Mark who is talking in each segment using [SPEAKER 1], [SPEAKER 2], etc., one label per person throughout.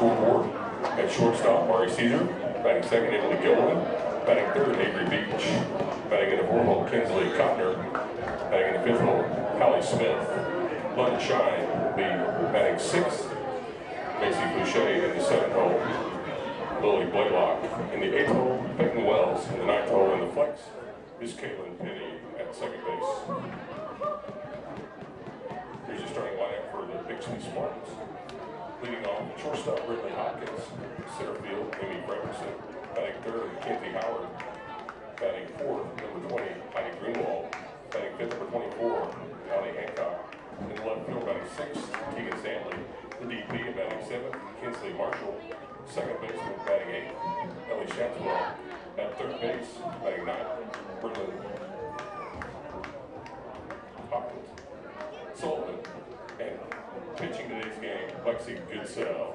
[SPEAKER 1] scoreboard. At shortstop, Mari Caesar. Batting second, Emily Gilliland. Batting third, Avery Beach. Batting in the fourth hole, Kinsley Cotner. Batting in the fifth hole, Hallie Smith. Lund Shine will be batting sixth. Macy Boucher in the seventh hole. Lily Blaylock in the eighth hole. Peyton Wells in the ninth hole. In the flex is Caitlin Penny at second base. Here's the starting lineup for the Bixby Spartans. Leading off, shortstop Ridley Hopkins. Center field, Amy Fremerson. Batting third, Mackenzie Howard. Batting fourth, number 20, Heidi Greenwald. Batting fifth, number 24, Allie Hancock. In the left field, batting sixth, Keegan Stanley. The DP batting seventh, Kinsley Marshall. Second baseman, batting eighth, Ellie Shatswell. At third base, batting ninth, Berlin Hopkins. Sullivan. And pitching today's game, Lexi Goodsell.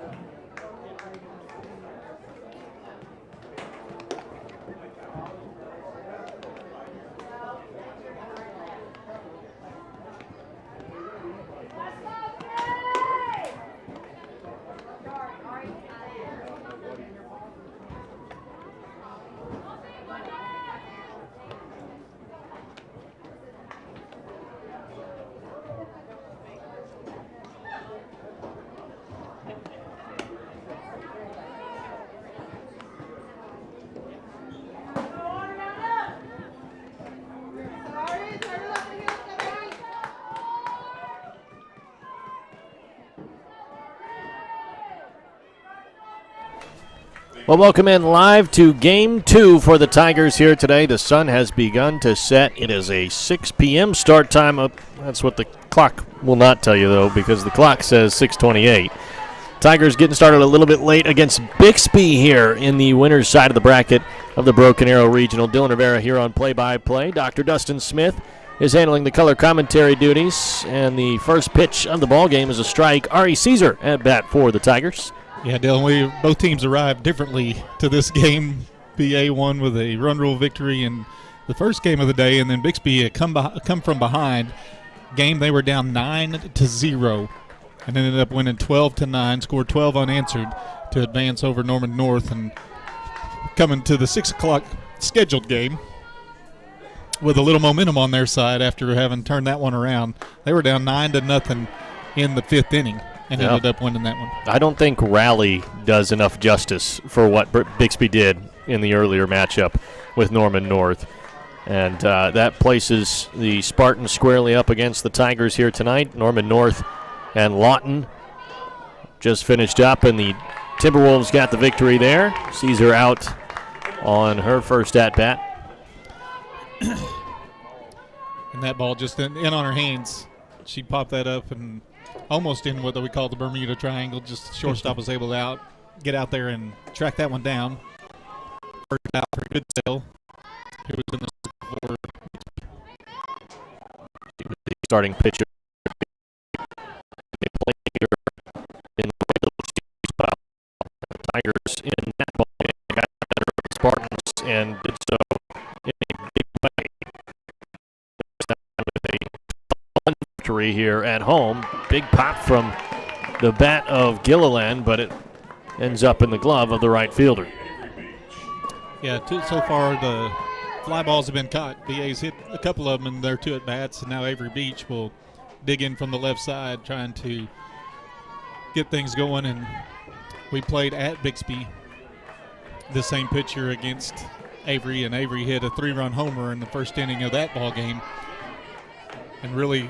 [SPEAKER 2] Well, welcome in live to Game 2 for the Tigers here today. The sun has begun to set. It is a 6 p.m. start time. That's what the clock will not tell you, though, because the clock says 6:28. Tigers getting started a little bit late against Bixby here in the winner's side of the bracket of the Broken Arrow Regional. Dylan Rivera here on play-by-play. Dr. Dustin Smith is handling the color commentary duties, and the first pitch of the ball game is a strike. Ari Caesar at bat for the Tigers.
[SPEAKER 3] Yeah, Dylan, both teams arrived differently to this game. BA won with a run rule victory in the first game of the day, and then Bixby had come from behind. Game they were down 9-0, and ended up winning 12-9, scored 12 unanswered to advance over Norman North, and coming to the 6 o'clock scheduled game with a little momentum on their side after having turned that one around. They were down 9-0 in the fifth inning. And ended up winning that one.
[SPEAKER 2] I don't think Raleigh does enough justice for what Bixby did in the earlier matchup with Norman North. And that places the Spartans squarely up against the Tigers here tonight. Norman North and Lawton just finished up, and the Timberwolves got the victory there. Caesar out on her first at-bat.
[SPEAKER 3] And that ball just in on her hands. She popped that up and almost in what we call the Bermuda Triangle. Just the shortstop was able to get out there and track that one down. First out for Goodsell, who was in the board.
[SPEAKER 2] She was the starting pitcher. They played here in the regular season. The Tigers in that ball game got better of the Spartans and did so in a big way. With a victory here at home. Big pop from the bat of Gilliland, but it ends up in the glove of the right fielder.
[SPEAKER 3] Yeah, so far the fly balls have been caught. BA's hit a couple of them in their 2 at-bats, and now Avery Beach will dig in from the left side trying to get things going. And we played at Bixby, the same pitcher against Avery, and Avery hit a 3-run homer in the first inning of that ball game and really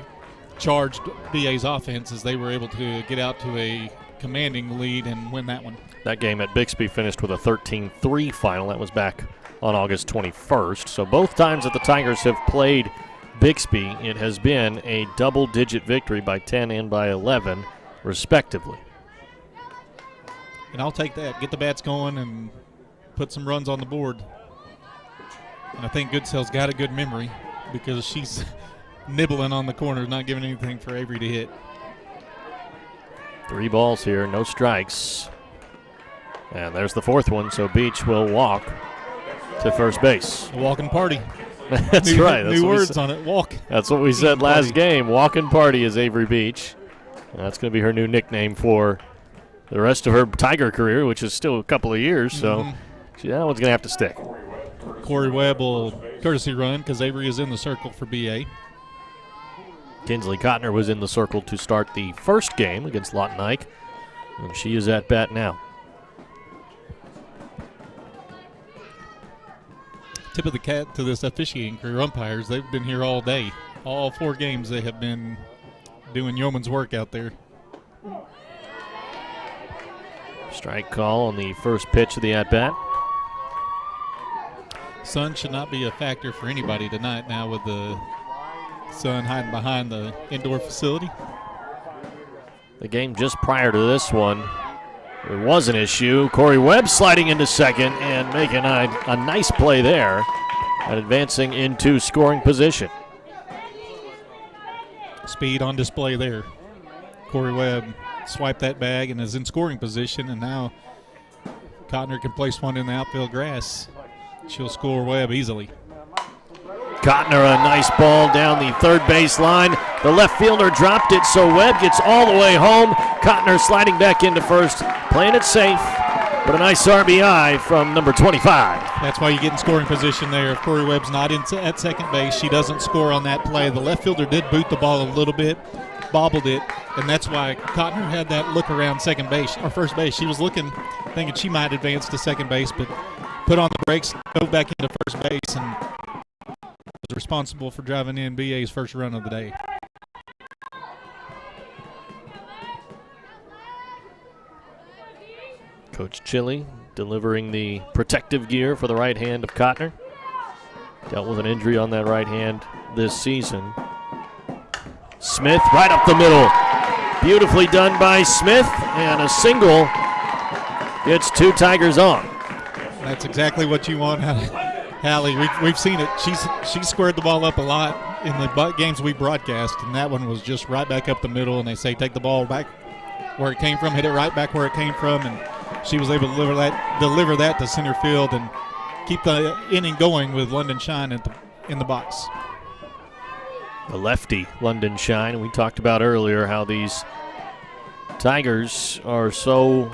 [SPEAKER 3] charged BA's offense as they were able to get out to a commanding lead and win that one.
[SPEAKER 2] That game at Bixby finished with a 13-3 final. That was back on August 21st. So both times that the Tigers have played Bixby, it has been a double-digit victory by 10 and by 11, respectively.
[SPEAKER 3] And I'll take that. Get the bats going and put some runs on the board. And I think Goodsell's got a good memory because she's nibbling on the corner, not giving anything for Avery to hit.
[SPEAKER 2] 3 balls here, no strikes. And there's the fourth one, so Beach will walk to first base.
[SPEAKER 3] A walking party.
[SPEAKER 2] That's right. That's
[SPEAKER 3] new words on it, walk.
[SPEAKER 2] That's what we said last game. Walking party is Avery Beach. And that's going to be her new nickname for the rest of her Tiger career, which is still a couple of years. So that one's going to have to stick.
[SPEAKER 3] Corey Webb will courtesy run because Avery is in the circle for BA.
[SPEAKER 2] Kinsley Cotner was in the circle to start the first game against Lawton Ike, and she is at bat now.
[SPEAKER 3] Tip of the cap to this officiating crew, umpires. They've been here all day. All 4 games they have been doing yeoman's work out there.
[SPEAKER 2] Strike call on the first pitch of the at-bat.
[SPEAKER 3] Sun should not be a factor for anybody tonight now with the sun hiding behind the indoor facility.
[SPEAKER 2] The game just prior to this one, it was an issue. Corey Webb sliding into second and making a nice play there and advancing into scoring position.
[SPEAKER 3] Speed on display there. Corey Webb swiped that bag and is in scoring position, and now Cotner can place one in the outfield grass. She'll score Webb easily.
[SPEAKER 2] Cotner, a nice ball down the third base line. The left fielder dropped it, so Webb gets all the way home. Cotner sliding back into first, playing it safe, but a nice RBI from number 25.
[SPEAKER 3] That's why you get in scoring position there. If Corey Webb's not at second base, she doesn't score on that play. The left fielder did boot the ball a little bit, bobbled it, and that's why Cotner had that look around second base or first base. She was looking, thinking she might advance to second base, but put on the brakes, go back into first base, and was responsible for driving in BA's first run of the day.
[SPEAKER 2] Coach Chili delivering the protective gear for the right hand of Cotner. Dealt with an injury on that right hand this season. Smith right up the middle. Beautifully done by Smith, and a single gets 2 Tigers on.
[SPEAKER 3] That's exactly what you want out of Hallie. We've seen it. She's squared the ball up a lot in the games we broadcast, and that one was just right back up the middle, and they say take the ball back where it came from, hit it right back where it came from, and she was able to deliver that to center field and keep the inning going with London Shine in the box.
[SPEAKER 2] The lefty, London Shine. We talked about earlier how these Tigers are so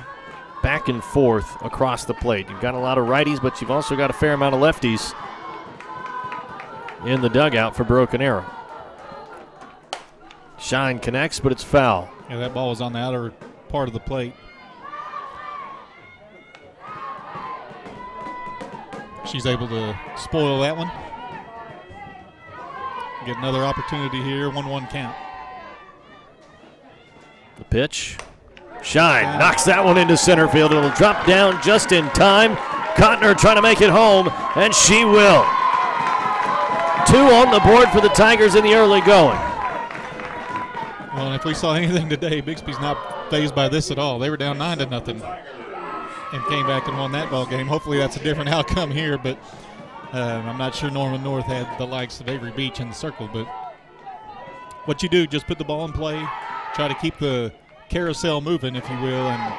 [SPEAKER 2] back and forth across the plate. You've got a lot of righties, but you've also got a fair amount of lefties in the dugout for Broken Arrow. Shine connects, but it's foul.
[SPEAKER 3] Yeah, that ball was on the outer part of the plate. She's able to spoil that one. Get another opportunity here, 1-1 count.
[SPEAKER 2] The pitch. Shine knocks that one into center field. It'll drop down just in time. Cotner trying to make it home, and she will. 2 on the board for the Tigers in the early going.
[SPEAKER 3] Well, and if we saw anything today, Bixby's not fazed by this at all. They were down 9-0 and came back and won that ball game. Hopefully that's a different outcome here, but I'm not sure Norman North had the likes of Avery Beach in the circle. But what you do, just put the ball in play, try to keep the carousel moving, if you will, and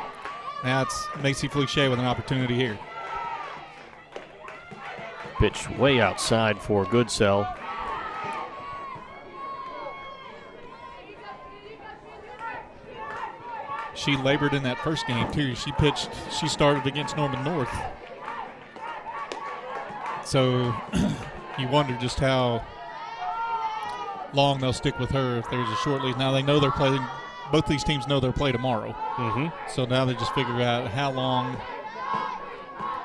[SPEAKER 3] now it's Macy Fluchet with an opportunity here.
[SPEAKER 2] Pitch way outside for Goodsell.
[SPEAKER 3] She labored in that first game too. She started against Norman North. So you wonder just how long they'll stick with her if there's a short lead. Now they know they're playing. Both these teams know they're playing tomorrow. So now they just figure out how long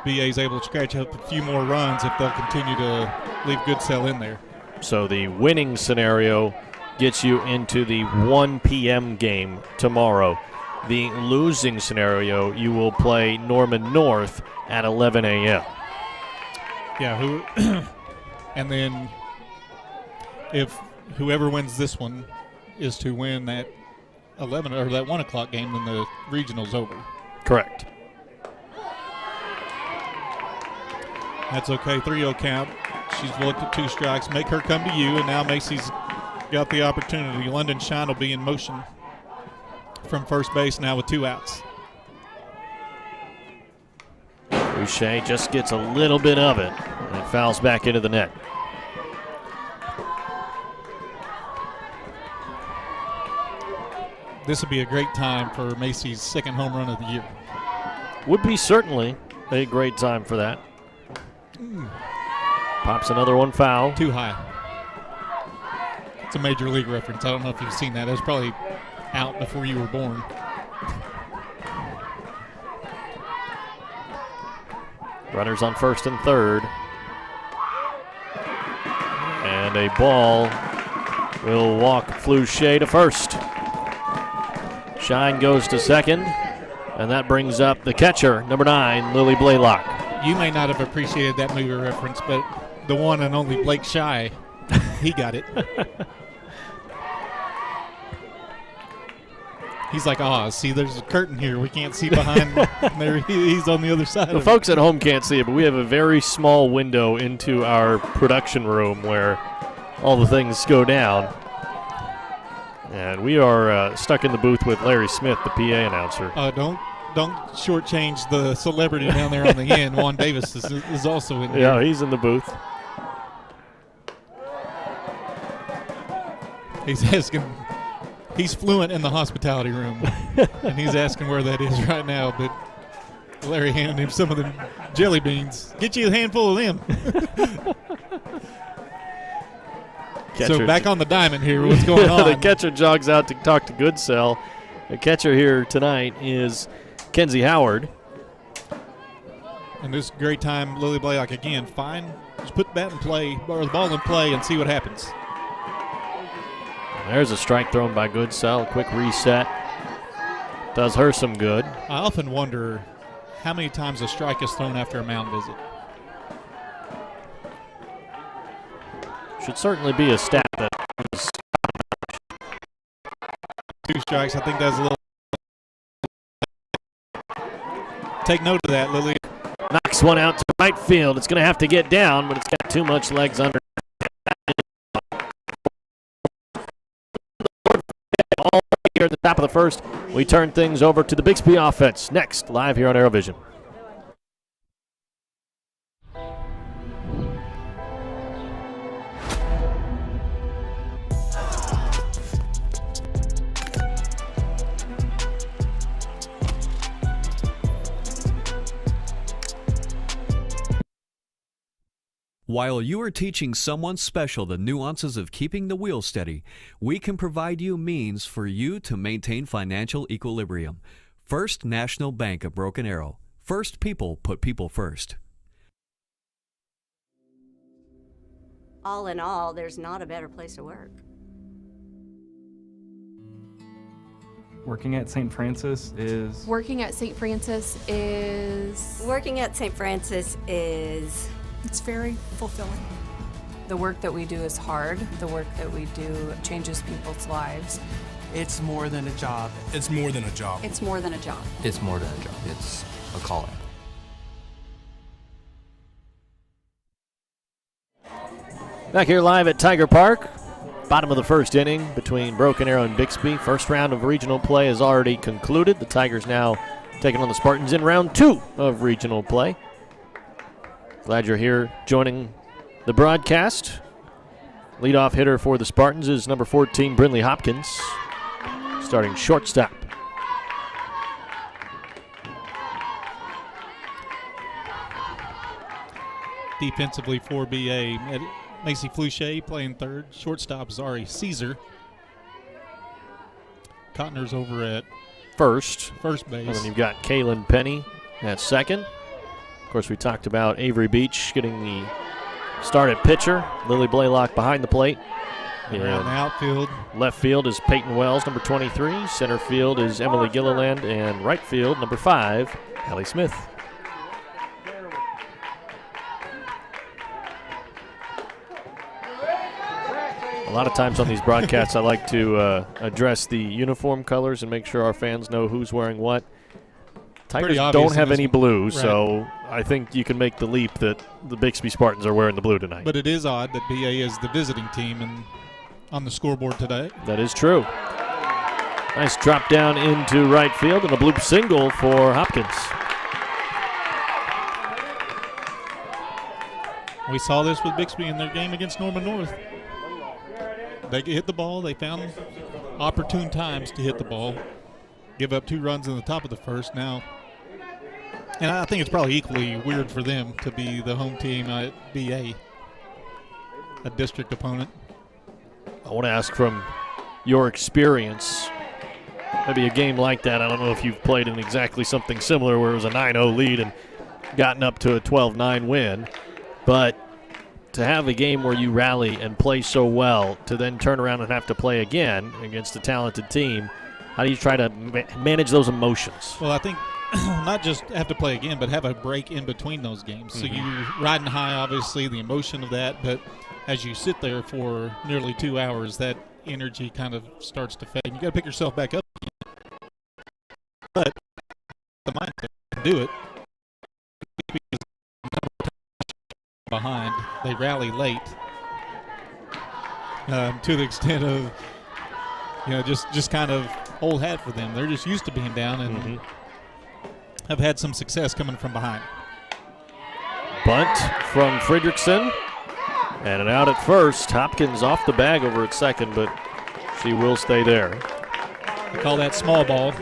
[SPEAKER 3] BA's able to scratch up a few more runs if they'll continue to leave Goodsell in there.
[SPEAKER 2] So the winning scenario gets you into the 1 p.m. game tomorrow. The losing scenario, you will play Norman North at 11 a.m.
[SPEAKER 3] Yeah, and then if whoever wins this one is to win that 11 or that 1 o'clock game, then the regional's over.
[SPEAKER 2] Correct.
[SPEAKER 3] That's okay. 3-0 count. She's looked at 2 strikes. Make her come to you, and now Macy's got the opportunity. London Shine will be in motion from first base now with 2 outs.
[SPEAKER 2] Boucher just gets a little bit of it and fouls back into the net.
[SPEAKER 3] this would be a great time for Macy's second home run of the year.
[SPEAKER 2] Would be certainly a great time for that. Pops another one foul.
[SPEAKER 3] Too high. It's a major league reference. I don't know if you've seen that. It was probably out before you were born.
[SPEAKER 2] Runners on first and third. And a ball will walk Fluchet to first. Shine goes to second. And that brings up the catcher, number 9, Lily Blaylock.
[SPEAKER 3] You may not have appreciated that movie reference, but the one and only Blake Shy, he got it. He's like, see, there's a curtain here. We can't see behind. There, he's on the other side.
[SPEAKER 2] The folks at home can't see it, but we have a very small window into our production room where all the things go down. And we are stuck in the booth with Larry Smith, the PA announcer.
[SPEAKER 3] Don't shortchange the celebrity down there on the end. Juan Davis is also in there.
[SPEAKER 2] Yeah, he's in the booth.
[SPEAKER 3] He's asking. He's fluent in the hospitality room, and he's asking where that is right now. But Larry handed him some of the jelly beans. Get you a handful of them. So back on the diamond here. What's going on?
[SPEAKER 2] The catcher jogs out to talk to Goodsell. The catcher here tonight is Kenzie Howard.
[SPEAKER 3] And this great time, Lily Blaylock again. Just put the bat in play, or the ball in play, and see what happens.
[SPEAKER 2] There's a strike thrown by Goodsell. A quick reset. Does her some good.
[SPEAKER 3] I often wonder how many times a strike is thrown after a mound visit.
[SPEAKER 2] Should certainly be a stat that was
[SPEAKER 3] 2 strikes. I think that's a little. Take note of that, Lily.
[SPEAKER 2] knocks one out to right field. It's going to have to get down, but it's got too much legs under. All here at the top of the first, we turn things over to the Bixby offense next, live here on ArrowVision.
[SPEAKER 4] While you are teaching someone special the nuances of keeping the wheel steady, we can provide you means for you to maintain financial equilibrium. First National Bank of Broken Arrow. First people put people first.
[SPEAKER 5] All in all, there's not a better place to work.
[SPEAKER 6] Working at St. Francis is...
[SPEAKER 7] Working at St. Francis is...
[SPEAKER 5] Working at St. Francis is...
[SPEAKER 7] It's very fulfilling.
[SPEAKER 8] The work that we do is hard. The work that we do changes people's lives.
[SPEAKER 9] It's more than a job.
[SPEAKER 10] It's more than a job.
[SPEAKER 7] It's more than a job.
[SPEAKER 11] It's more than a job. It's a calling.
[SPEAKER 2] Back here live at Tiger Park. Bottom of the first inning between Broken Arrow and Bixby. First round of regional play is already concluded. The Tigers now taking on the Spartans in round 2 of regional play. Glad you're here joining the broadcast. Leadoff hitter for the Spartans is number 14, Brindley Hopkins, starting shortstop.
[SPEAKER 3] Defensively for BA, Macy Fluchet playing third. Shortstop Zari Caesar. Cotner's over at
[SPEAKER 2] First
[SPEAKER 3] base.
[SPEAKER 2] And then you've got Kaylin Penny at second. Of course, we talked about Avery Beach getting the start at pitcher. Lily Blaylock behind the plate.
[SPEAKER 3] Around the outfield.
[SPEAKER 2] Left field is Peyton Wells, number 23. Center field is Emily Gilliland. And right field, number 5, Hallie Smith. A lot of times on these broadcasts, I like to address the uniform colors and make sure our fans know who's wearing what. Tigers don't have any blue, right. So I think you can make the leap that the Bixby Spartans are wearing the blue tonight.
[SPEAKER 3] But it is odd that BA is the visiting team on the scoreboard today.
[SPEAKER 2] That is true. Nice drop down into right field and a bloop single for Hopkins.
[SPEAKER 3] We saw this with Bixby in their game against Norman North. They hit the ball. They found opportune times to hit the ball. Give up 2 runs in the top of the first now. And I think it's probably equally weird for them to be the home team at BA, a district opponent.
[SPEAKER 2] I want to ask from your experience, maybe a game like that. I don't know if you've played in exactly something similar where it was a 9-0 lead and gotten up to a 12-9 win. But to have a game where you rally and play so well to then turn around and have to play again against a talented team, how do you try to manage those emotions?
[SPEAKER 3] Well, I think not just have to play again, but have a break in between those games. So you're riding high, obviously, the emotion of that, but as you sit there for nearly 2 hours, that energy kind of starts to fade. You got to pick yourself back up. But the mindset can do it. Behind, they rally late to the extent of, just kind of old hat for them. They're just used to being down and have had some success coming from behind.
[SPEAKER 2] Bunt from Fredrickson. And an out at first. Hopkins off the bag over at second, but she will stay there.
[SPEAKER 3] They call that small ball.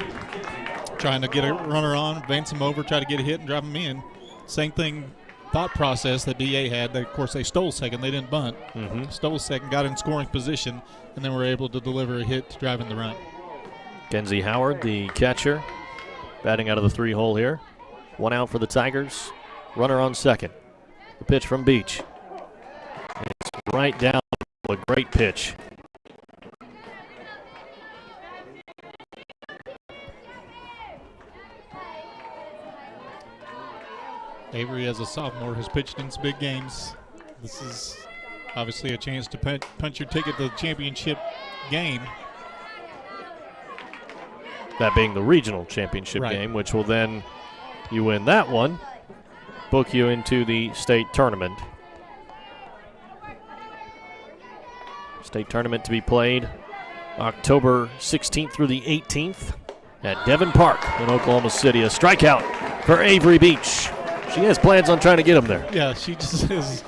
[SPEAKER 3] Trying to get a runner on, advance him over, try to get a hit and drive him in. Same thing, thought process that BA had. Of course, they stole second. They didn't bunt. Stole second, got in scoring position, and then were able to deliver a hit to drive in the run.
[SPEAKER 2] Kenzie Howard, the catcher, batting out of the 3-hole here. 1 out for the Tigers. Runner on second. The pitch from Beach. It's right down. A great pitch.
[SPEAKER 3] Avery, as a sophomore, has pitched in some big games. This is obviously a chance to punch your ticket to the championship game.
[SPEAKER 2] That being the regional championship game, which will then, you win that one, book you into the state tournament. State tournament to be played October 16th through the 18th at Devon Park in Oklahoma City. A strikeout for Avery Beach. She has plans on trying to get him there.
[SPEAKER 3] Yeah, she just says,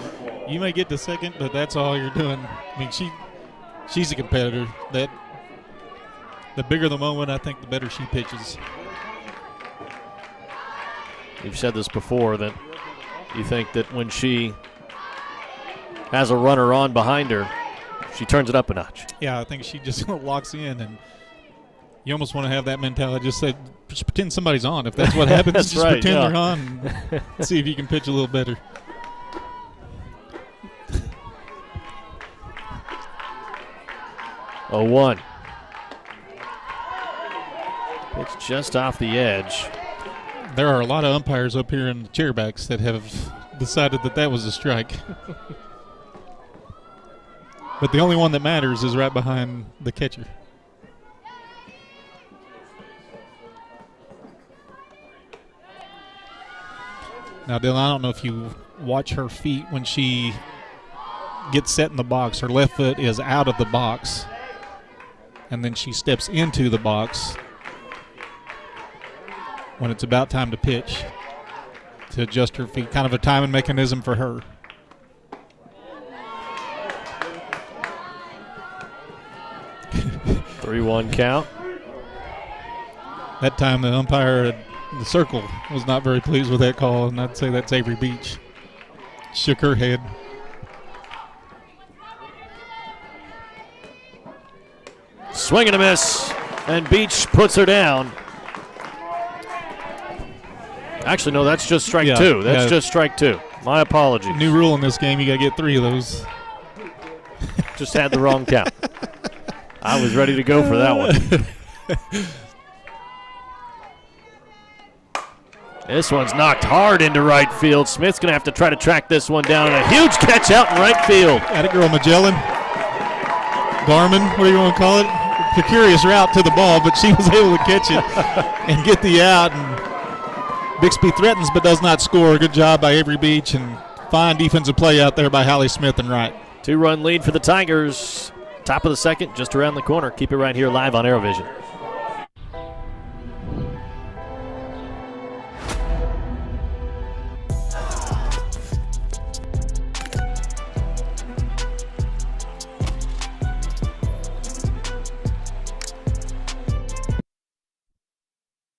[SPEAKER 3] you may get to second, but that's all you're doing. I mean, she's a competitor. That the bigger the moment, I think the better she pitches.
[SPEAKER 2] You've said this before, that you think that when she has a runner on behind her, she turns it up a notch.
[SPEAKER 3] Yeah, I think she just locks in, and you almost want to have that mentality. Just pretend somebody's on. If that's what happens,
[SPEAKER 2] that's
[SPEAKER 3] just
[SPEAKER 2] right,
[SPEAKER 3] pretend they're on and see if you can pitch a little better.
[SPEAKER 2] Oh, 1. It's just off the edge.
[SPEAKER 3] There are a lot of umpires up here in the chairbacks that have decided that was a strike. But the only one that matters is right behind the catcher. Now, Dylan, I don't know if you watch her feet when she gets set in the box. Her left foot is out of the box, and then she steps into the box when it's about time to pitch to adjust her feet. Kind of a timing mechanism for her.
[SPEAKER 2] Three 3-1 count.
[SPEAKER 3] That time the umpire at the circle was not very pleased with that call, and I'd say that's Avery Beach. Shook her head.
[SPEAKER 2] Swing and a miss, and Beach puts her down. Actually, no, that's just strike two. That's just strike two. My apologies.
[SPEAKER 3] New rule in this game, you got to get 3 of those.
[SPEAKER 2] Just had the wrong count. I was ready to go for that one. This one's knocked hard into right field. Smith's going to have to try to track this one down. And a huge catch out in right field.
[SPEAKER 3] Atta girl Magellan. Garmin, what do you want to call it? Precarious route to the ball, but she was able to catch it and get the out. And Bixby threatens but does not score. Good job by Avery Beach, and fine defensive play out there by Hallie Smith and Wright.
[SPEAKER 2] 2-run lead for the Tigers. Top of the second, just around the corner. Keep it right here live on ArrowVision.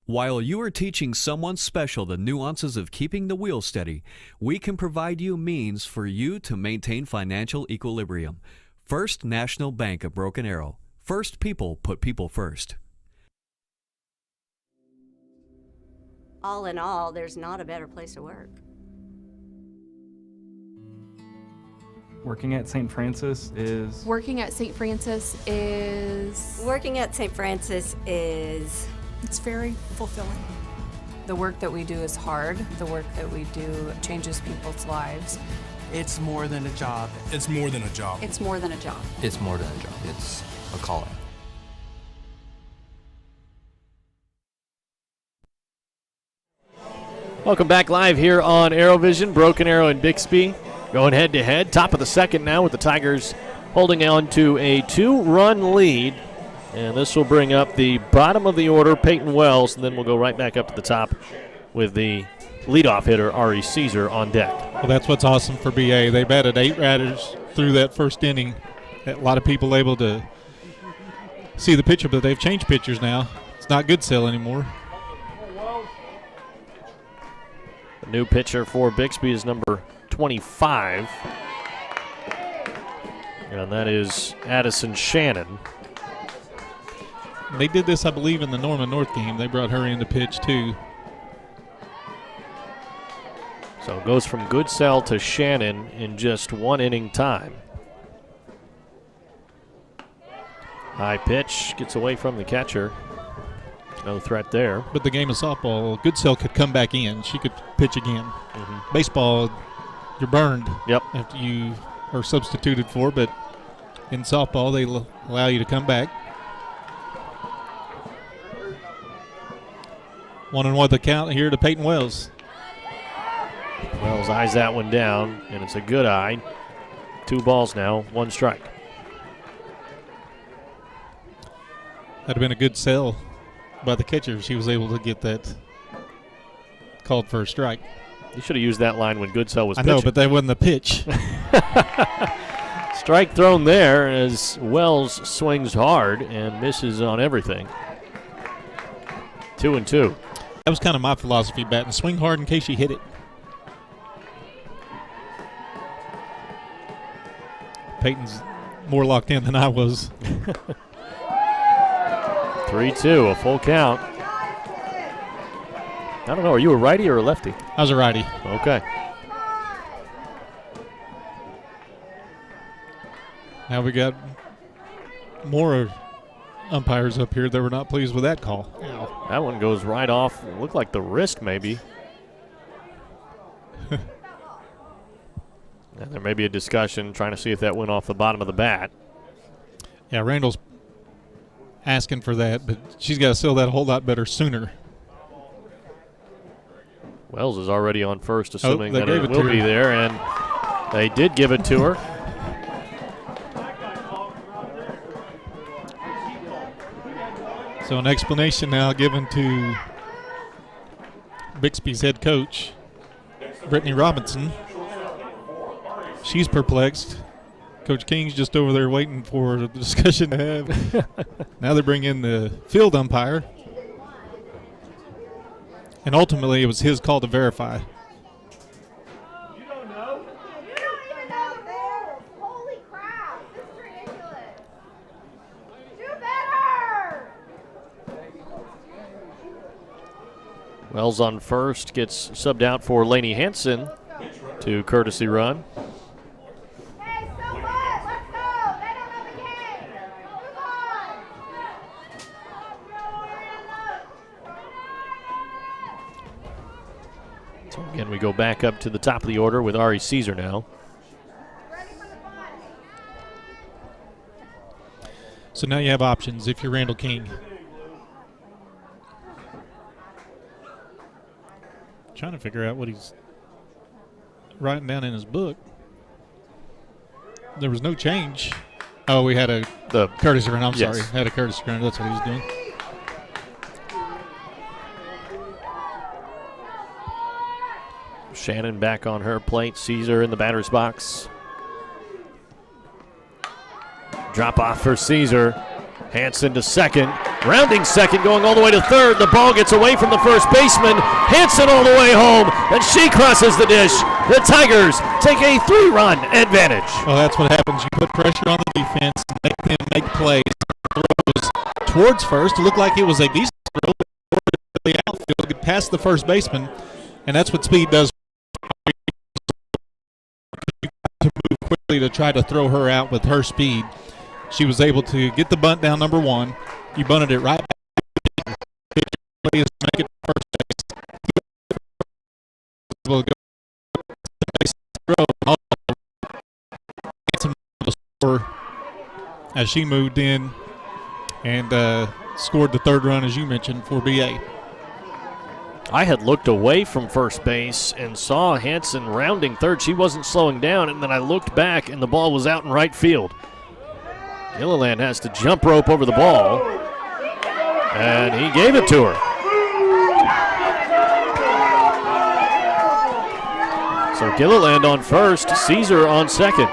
[SPEAKER 4] While you are teaching someone special the nuances of keeping the wheel steady, we can provide you means for you to maintain financial equilibrium. First National Bank of Broken Arrow. First people put people first.
[SPEAKER 5] All in all, there's not a better place to work.
[SPEAKER 6] Working at St. Francis is
[SPEAKER 7] Working at St. Francis is
[SPEAKER 5] Working at St. Francis is
[SPEAKER 7] it's very fulfilling.
[SPEAKER 8] The work that we do is hard. The work that we do changes people's lives.
[SPEAKER 9] It's more than a job.
[SPEAKER 10] It's more than a job.
[SPEAKER 7] It's more than a job.
[SPEAKER 11] It's more than a job. It's a calling.
[SPEAKER 2] Welcome back live here on ArrowVision. Broken Arrow and Bixby going head-to-head. Top of the second now with the Tigers holding on to a 2-run lead. And this will bring up the bottom of the order, Peyton Wells, and then we'll go right back up to the top with the leadoff hitter, Ari Caesar, on deck.
[SPEAKER 3] Well, that's what's awesome for BA. They batted 8 batters through that first inning. A lot of people able to see the pitcher, but they've changed pitchers now. It's not Goodsell anymore.
[SPEAKER 2] The new pitcher for Bixby is number 25, and that is Addison Shannon.
[SPEAKER 3] They did this, I believe, in the Norman North game. They brought her in to pitch, too.
[SPEAKER 2] So it goes from Goodsell to Shannon in just 1 inning time. High pitch, gets away from the catcher. No threat there.
[SPEAKER 3] But the game of softball, Goodsell could come back in. She could pitch again. Baseball, you're burned after you are substituted for, but in softball, they allow you to come back. 1-1 the count here to Peyton Wells.
[SPEAKER 2] Wells eyes that one down, and it's a good eye. 2 balls now, 1 strike.
[SPEAKER 3] That'd have been a good sell by the catcher if she was able to get that called for a strike.
[SPEAKER 2] You should have used that line when Goodsell was
[SPEAKER 3] I
[SPEAKER 2] pitching.
[SPEAKER 3] know, but that wasn't the pitch.
[SPEAKER 2] Strike thrown there as Wells swings hard and misses on everything. 2-2.
[SPEAKER 3] That was kind of my philosophy, batting. Swing hard in case you hit it. Peyton's more locked in than I was.
[SPEAKER 2] 3-2, a full count. I don't know, are you a righty or a lefty?
[SPEAKER 3] I was a righty.
[SPEAKER 2] Okay.
[SPEAKER 3] Now we got more umpires up here that were not pleased with that call.
[SPEAKER 2] Ow. That one goes right off. It looked like the wrist maybe. And there may be a discussion trying to see if that went off the bottom of the bat.
[SPEAKER 3] Yeah, Randall's asking for that, but she's got to sell that a whole lot better sooner.
[SPEAKER 2] Wells is already on first, assuming
[SPEAKER 3] they
[SPEAKER 2] that
[SPEAKER 3] gave
[SPEAKER 2] it
[SPEAKER 3] it to
[SPEAKER 2] will be
[SPEAKER 3] her.
[SPEAKER 2] there, and they did give it to her.
[SPEAKER 3] So an explanation now given to Bixby's head coach, Brittany Robinson. She's perplexed. Coach King's just over there waiting for the discussion to have. Now they bring in the field umpire. And ultimately it was his call to verify.
[SPEAKER 12] You don't know? You don't even know this! Holy crap! This is ridiculous! Do better!
[SPEAKER 2] Wells on first, gets subbed out for Lainey Hansen to courtesy run.
[SPEAKER 12] Hey, so what? Let's go! They don't know the game! Move on!
[SPEAKER 2] So again, we go back up to the top of the order with Ari Caesar now.
[SPEAKER 3] So now you have options if you're Randall King. Trying to figure out what he's writing down in his book. There was no change. Oh, we had the courtesy run. I'm
[SPEAKER 2] Yes.
[SPEAKER 3] sorry. Had a courtesy run. That's what he was doing.
[SPEAKER 2] Shannon back on her plate. Caesar in the batter's box. Drop off for Caesar. Hansen to second. Rounding second, going all the way to third. The ball gets away from the first baseman. Hanson all the way home, and she crosses the dish. The Tigers take a 3-run advantage.
[SPEAKER 3] Well, that's what happens. You put pressure on the defense, make them make plays. Throws towards first. It looked like it was a decent throw to the outfield, past the first baseman, and that's what speed does. To move quickly to try to throw her out with her speed. She was able to get the bunt down number one. You bunted it right back. Make it first base. Will go base throw. Score as she moved in and scored the third run, as you mentioned, for BA.
[SPEAKER 2] I had looked away from first base and saw Hanson rounding third. She wasn't slowing down, and then I looked back, and the ball was out in right field. Gilliland has to jump rope over the ball, and he gave it to her. So Gilliland on first, Caesar on second.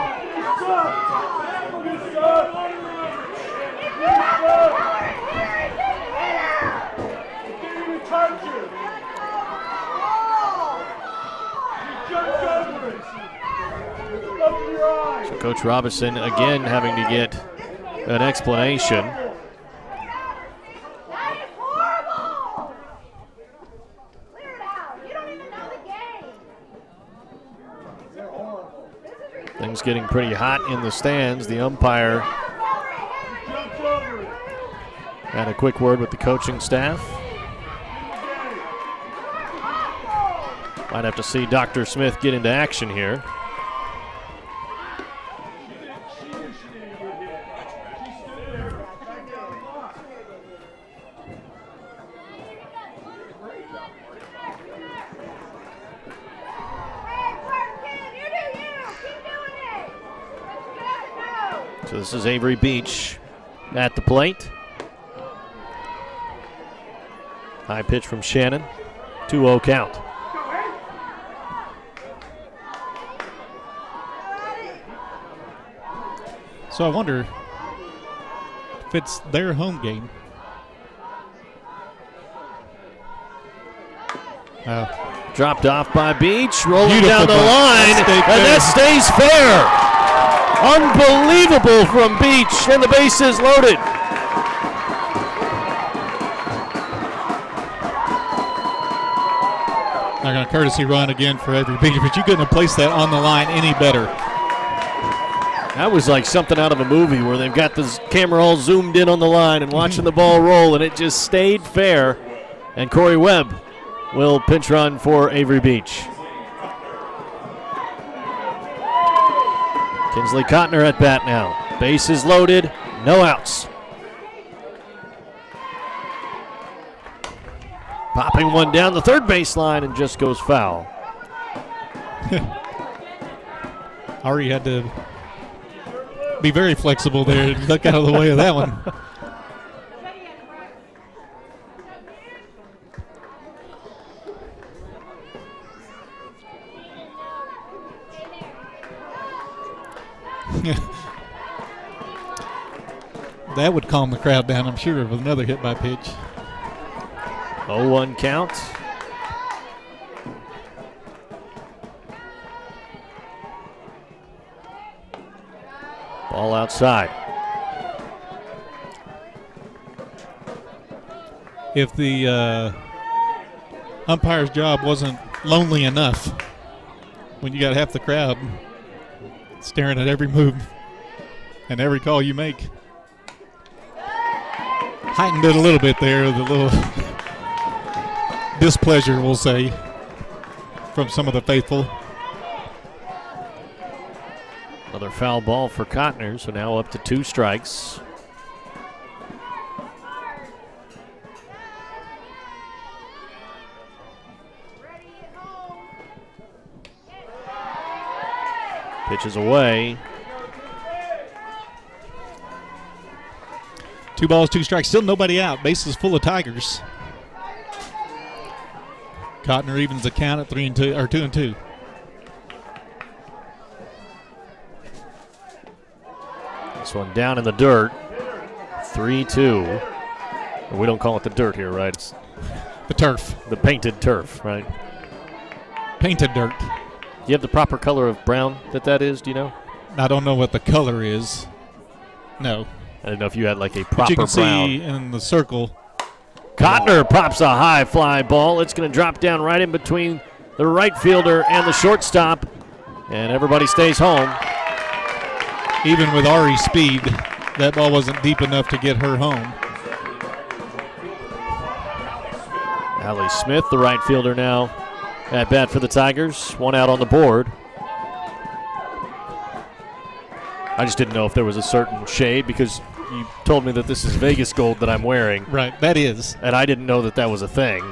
[SPEAKER 2] So Coach Robinson again having to get an explanation. Things getting pretty hot in the stands. The umpire had a quick word with the coaching staff. Might have to see Dr. Smith get into action here. So this is Avery Beach at the plate. High pitch from Shannon. 2-0 count.
[SPEAKER 3] So I wonder if it's their home game.
[SPEAKER 2] Dropped off by Beach, rolling
[SPEAKER 3] Beautiful
[SPEAKER 2] down the line, and that stays fair. Unbelievable from Beach, and the bases loaded.
[SPEAKER 3] They're going to courtesy run again for Avery Beach, but you couldn't have placed that on the line any better.
[SPEAKER 2] That was like something out of a movie where they've got this camera all zoomed in on the line and watching the ball roll, and it just stayed fair. And Corey Webb will pinch run for Avery Beach. Kinsley Cotner at bat now. Bases loaded, no outs. Popping one down the third baseline and just goes foul.
[SPEAKER 3] Ari had to be very flexible there and duck out of the way of that one. That would calm the crowd down, I'm sure, with another hit by pitch.
[SPEAKER 2] 0-1 count. Ball outside.
[SPEAKER 3] If the umpire's job wasn't lonely enough, when you got half the crowd staring at every move and every call you make, heightened it a little bit there, the little displeasure, we'll say, from some of the faithful.
[SPEAKER 2] Another foul ball for Cotner, so now up to 2 strikes. Pitches away.
[SPEAKER 3] 2 balls, 2 strikes. Still nobody out. Bases full of Tigers. Cotner evens the count at 3-2 or 2-2.
[SPEAKER 2] This one down in the dirt. 3-2. We don't call it the dirt here, right? It's
[SPEAKER 3] The turf.
[SPEAKER 2] the painted turf, right?
[SPEAKER 3] Painted dirt.
[SPEAKER 2] Do you have the proper color of brown that is? Do you know?
[SPEAKER 3] I don't know what the color is. No.
[SPEAKER 2] I didn't know if you had like a proper
[SPEAKER 3] But you can
[SPEAKER 2] brown.
[SPEAKER 3] see in the circle.
[SPEAKER 2] Cotner pops a high fly ball. It's going to drop down right in between the right fielder and the shortstop, and everybody stays home.
[SPEAKER 3] Even with Ari's speed, that ball wasn't deep enough to get her home.
[SPEAKER 2] Allie Smith, the right fielder now, at bat for the Tigers. One out on the board. I just didn't know if there was a certain shade because you told me that this is Vegas gold that I'm wearing.
[SPEAKER 3] Right, that is.
[SPEAKER 2] And I didn't know that was a thing.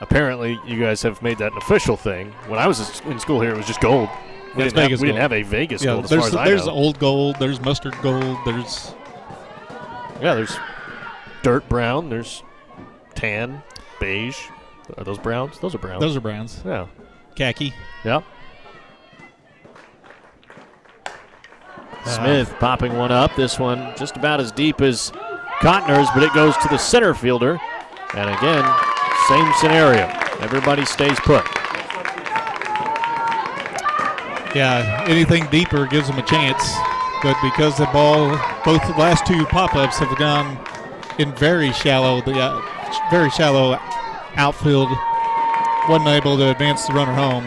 [SPEAKER 2] Apparently, you guys have made that an official thing. When I was in school here, it was just gold. We didn't have a Vegas gold as far as I know.
[SPEAKER 3] There's old gold, there's mustard gold, there's
[SPEAKER 2] dirt brown, there's tan, beige. Are those browns? Those are browns.
[SPEAKER 3] Those are browns.
[SPEAKER 2] Yeah.
[SPEAKER 3] Khaki.
[SPEAKER 2] Yep. Smith popping one up. This one just about as deep as Cotner's, but it goes to the center fielder. And again, same scenario. Everybody stays put.
[SPEAKER 3] Yeah, anything deeper gives them a chance. But because the ball, both the last two pop-ups have gone in very shallow outfield, wasn't able to advance the runner home.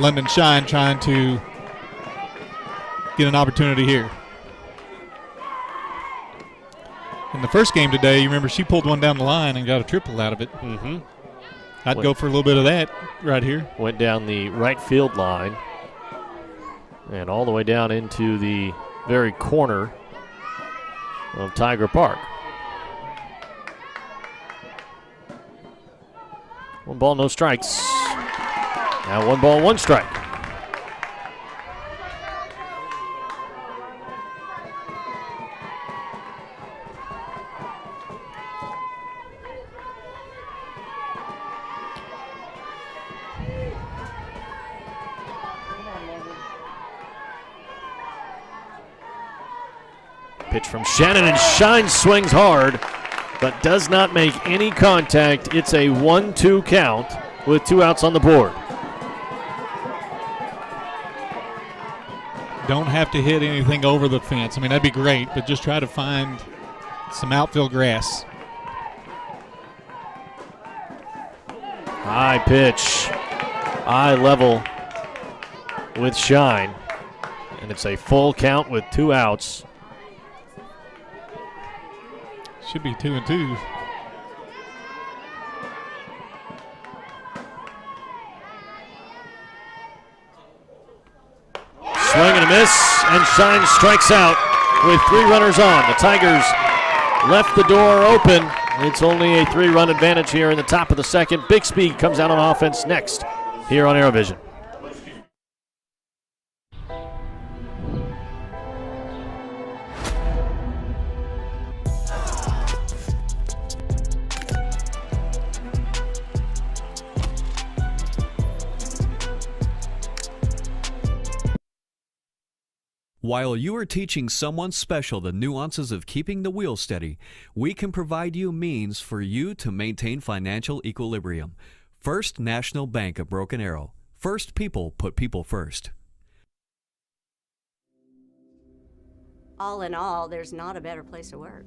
[SPEAKER 3] London Shine trying to get an opportunity here. In the first game today, you remember she pulled one down the line and got a triple out of it.
[SPEAKER 2] Mm-hmm.
[SPEAKER 3] I'd go for a little bit of that right here.
[SPEAKER 2] Went down the right field line and all the way down into the very corner of Tiger Park. 1 ball, no strikes. Now 1 ball, 1 strike. Pitch from Shannon, and Shine swings hard, but does not make any contact. It's a 1-2 count with 2 outs on the board.
[SPEAKER 3] Don't have to hit anything over the fence. I mean, that'd be great, but just try to find some outfield grass.
[SPEAKER 2] High pitch, eye level with Shine, and it's a full count with 2 outs.
[SPEAKER 3] Should be 2-2.
[SPEAKER 2] Swing and a miss, and Shine strikes out with 3 runners on. The Tigers left the door open. It's only a 3-run advantage here in the top of the second. Bixby comes out on offense next here on ArrowVision.
[SPEAKER 4] While you are teaching someone special the nuances of keeping the wheel steady, we can provide you means for you to maintain financial equilibrium. First National Bank of Broken Arrow. First people put people first.
[SPEAKER 5] All in all, there's not a better place to work.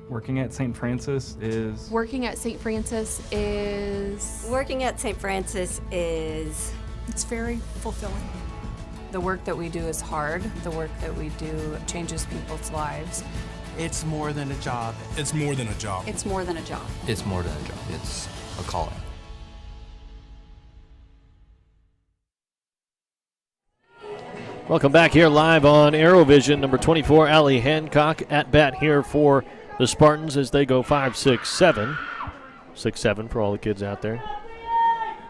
[SPEAKER 6] Working at St. Francis is...
[SPEAKER 7] Working at St. Francis is...
[SPEAKER 5] Working at St. Francis is...
[SPEAKER 7] It's very fulfilling.
[SPEAKER 8] The work that we do is hard. The work that we do changes people's lives.
[SPEAKER 9] It's more than a job.
[SPEAKER 11] It's more than a job.
[SPEAKER 7] It's more than a job.
[SPEAKER 11] It's more than a job. It's a calling.
[SPEAKER 2] Welcome back here live on ArrowVision. Number 24, Allie Hancock at bat here for the Spartans as they go 5-6-7. 6-7 for all the kids out there.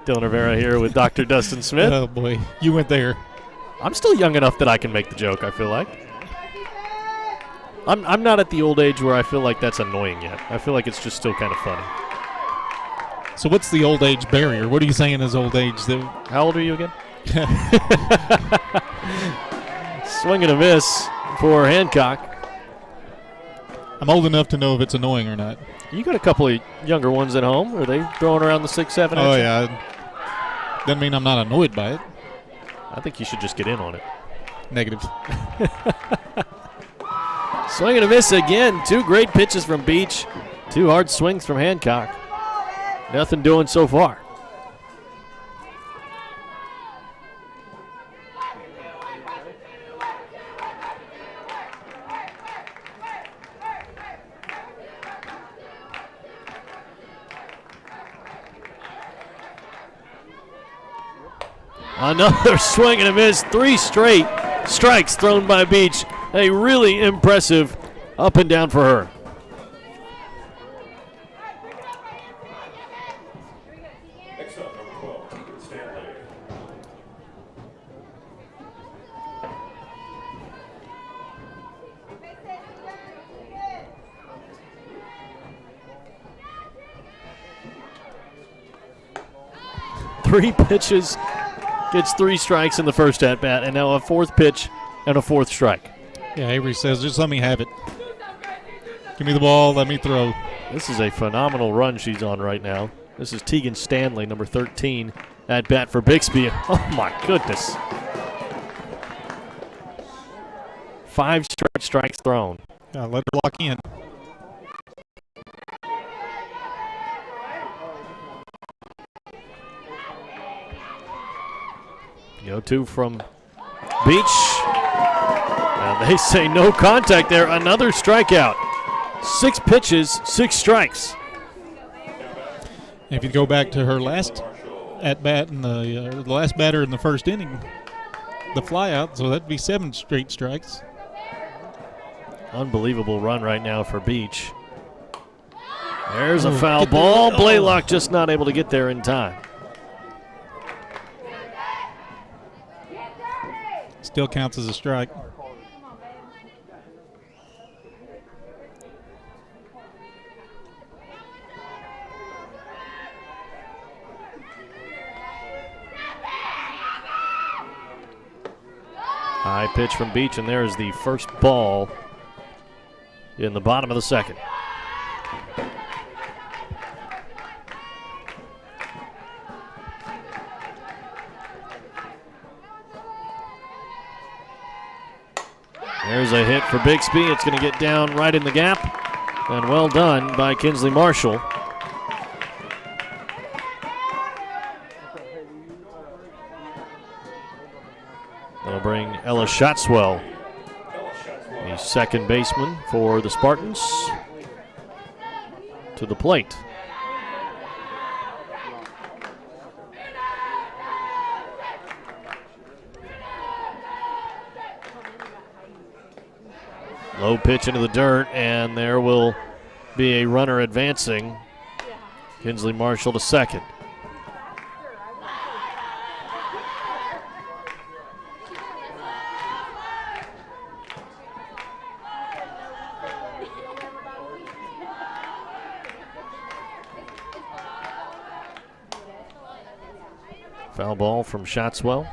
[SPEAKER 2] Dylan Rivera here with Dr. Dustin Smith.
[SPEAKER 3] Oh, boy. You went there.
[SPEAKER 2] I'm still young enough that I can make the joke, I feel like. I'm not at the old age where I feel like that's annoying yet. I feel like it's just still kind of funny.
[SPEAKER 3] So what's the old age barrier? What are you saying is old age?
[SPEAKER 2] How old are you again? Swing and a miss for Hancock.
[SPEAKER 3] I'm old enough to know if it's annoying or not.
[SPEAKER 2] You got a couple of younger ones at home. Are they throwing around the 6-7?
[SPEAKER 3] Oh, yeah. Doesn't mean I'm not annoyed by it.
[SPEAKER 2] I think you should just get in on it.
[SPEAKER 3] Negative.
[SPEAKER 2] Swing and a miss again. 2 great pitches from Beach. 2 hard swings from Hancock. Nothing doing so far. Another swing and a miss. 3 straight strikes thrown by Beach. A really impressive up and down for her.
[SPEAKER 1] Next up, number 12, Tegan Stanley.
[SPEAKER 2] Three pitches, gets 3 strikes in the first at bat, and now a 4th pitch and a 4th strike.
[SPEAKER 3] Yeah, Avery says, just let me have it. Give me the ball, let me throw.
[SPEAKER 2] This is a phenomenal run she's on right now. This is Tegan Stanley, number 13, at bat for Bixby. Oh, my goodness. 5 straight strikes thrown.
[SPEAKER 3] Yeah, let her lock in.
[SPEAKER 2] Go to from Beach. And they say no contact there. Another strikeout. 6 pitches, 6 strikes.
[SPEAKER 3] If you go back to her last at bat in the last batter in the first inning, the flyout, so that'd be 7 straight strikes.
[SPEAKER 2] Unbelievable run right now for Beach. There's a foul ball. Blaylock just not able to get there in time.
[SPEAKER 3] Still counts as a strike.
[SPEAKER 2] High pitch from Beach, and there's the first ball in the bottom of the second. There's a hit for Bixby. It's going to get down right in the gap, and well done by Kinsley Marshall. That'll bring Ella Shotswell, the second baseman for the Spartans, to the plate. Low pitch into the dirt, and there will be a runner advancing. Kinsley Marshall to second. Foul ball from Shotswell.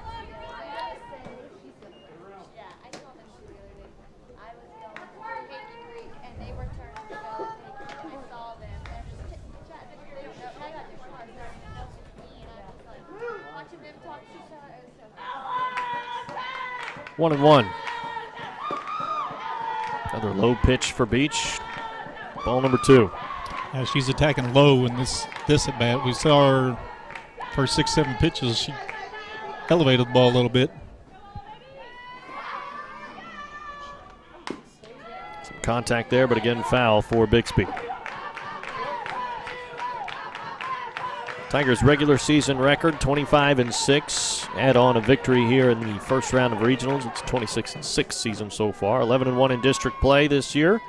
[SPEAKER 2] One and one. Another low pitch for Beach. Ball number 2.
[SPEAKER 3] She's attacking low in this at bat. We saw her first 6-7 pitches. She elevated the ball a little bit.
[SPEAKER 2] Some contact there, but again foul for Bixby. Tigers' regular season record 25-6. Add on a victory here in the first round of regionals. It's 26-6 season so far. 11-1 in district play this year.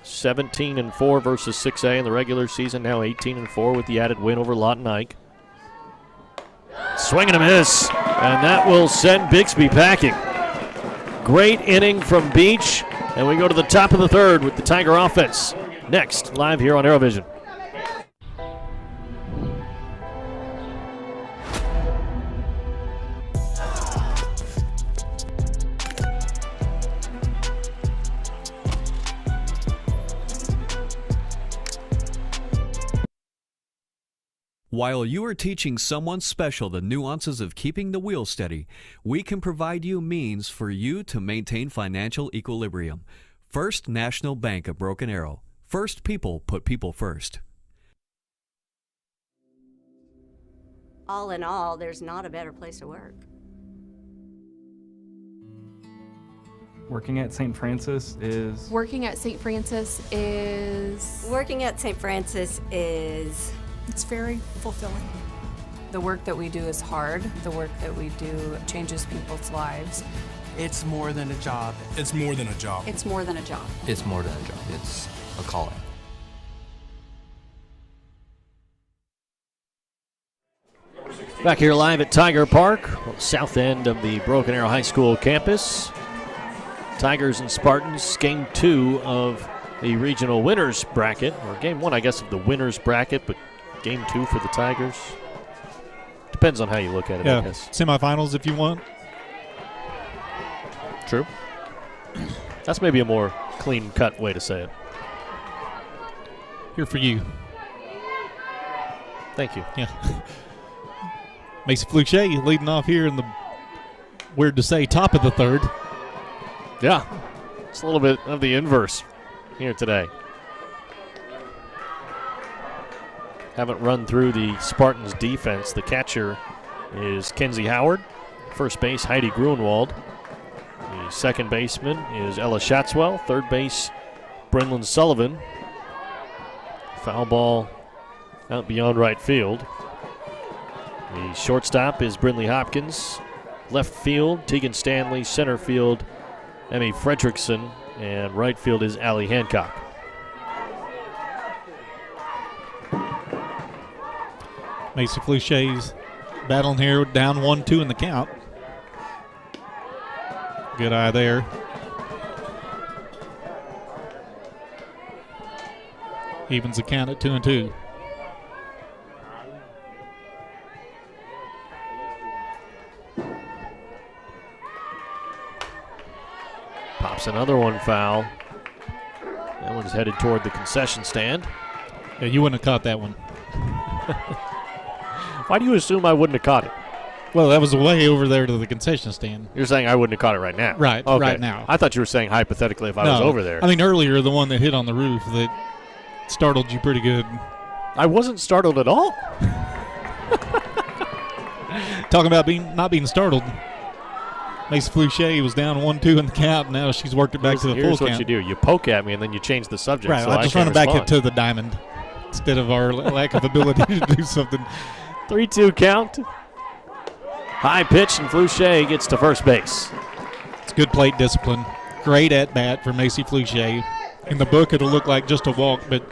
[SPEAKER 2] 17-4 versus 6A in the regular season. Now 18-4 with the added win over Lawton Ike. Swing and a miss, and that will send Bixby packing. Great inning from Beach, and we go to the top of the third with the Tiger offense. Next, live here on ArrowVision.
[SPEAKER 4] While you are teaching someone special the nuances of keeping the wheel steady, we can provide you means for you to maintain financial equilibrium. First National Bank of Broken Arrow. First people put people first.
[SPEAKER 5] All in all, there's not a better place to work.
[SPEAKER 6] Working at St. Francis is...
[SPEAKER 7] Working at St. Francis is...
[SPEAKER 5] Working at St. Francis is...
[SPEAKER 7] It's very fulfilling.
[SPEAKER 8] The work that we do is hard. The work that we do changes people's lives.
[SPEAKER 9] It's more than a job.
[SPEAKER 11] It's more than a job.
[SPEAKER 7] It's more than a job.
[SPEAKER 11] It's more than a job. It's a calling.
[SPEAKER 2] Back here live at Tiger Park, south end of the Broken Arrow High School campus. Tigers and Spartans, game 2 of the regional winners bracket, or game 1, I guess, of the winners bracket, but game 2 for the Tigers. Depends on how you look at it,
[SPEAKER 3] Yeah,
[SPEAKER 2] I guess.
[SPEAKER 3] semifinals if you want.
[SPEAKER 2] True. That's maybe a more clean-cut way to say it.
[SPEAKER 3] Here for you.
[SPEAKER 2] Thank you.
[SPEAKER 3] Yeah. Macy Fluchet leading off here in the, weird to say, top of the third.
[SPEAKER 2] Yeah, it's a little bit of the inverse here today. Haven't run through the Spartans defense. The catcher is Kenzie Howard. First base, Heidi Gruenwald. The second baseman is Ella Schatzwell. Third base, Brenlyn Sullivan. Foul ball out beyond right field. The shortstop is Brinley Hopkins. Left field, Tegan Stanley. Center field, Emmy Fredrickson. And right field is Allie Hancock.
[SPEAKER 3] Macy Fluchet's battling here, down 1-2 in the count. Good eye there. Evens the count at 2-2.
[SPEAKER 2] Pops another one foul. That one's headed toward the concession stand.
[SPEAKER 3] Yeah, you wouldn't have caught that one.
[SPEAKER 2] Why do you assume I wouldn't have caught it?
[SPEAKER 3] Well, that was way over there to the concession stand.
[SPEAKER 2] You're saying I wouldn't have caught it right now?
[SPEAKER 3] Right,
[SPEAKER 2] okay.
[SPEAKER 3] right now.
[SPEAKER 2] I thought you were saying hypothetically if I was over there.
[SPEAKER 3] I mean, earlier, the one that hit on the roof that startled you pretty good.
[SPEAKER 2] I wasn't startled at all.
[SPEAKER 3] Talking about not being startled. Macy Fluchet was down 1-2 in the count. Now she's worked it back to the full
[SPEAKER 2] Here's
[SPEAKER 3] count.
[SPEAKER 2] what you do. You poke at me, and then you change the subject.
[SPEAKER 3] Right,
[SPEAKER 2] so
[SPEAKER 3] I just run it back to the diamond instead of our lack of ability to do something.
[SPEAKER 2] 3-2 count. High pitch, and Fluchet gets to first base.
[SPEAKER 3] It's good plate discipline. Great at-bat for Macy Fluchet. In the book, it'll look like just a walk, but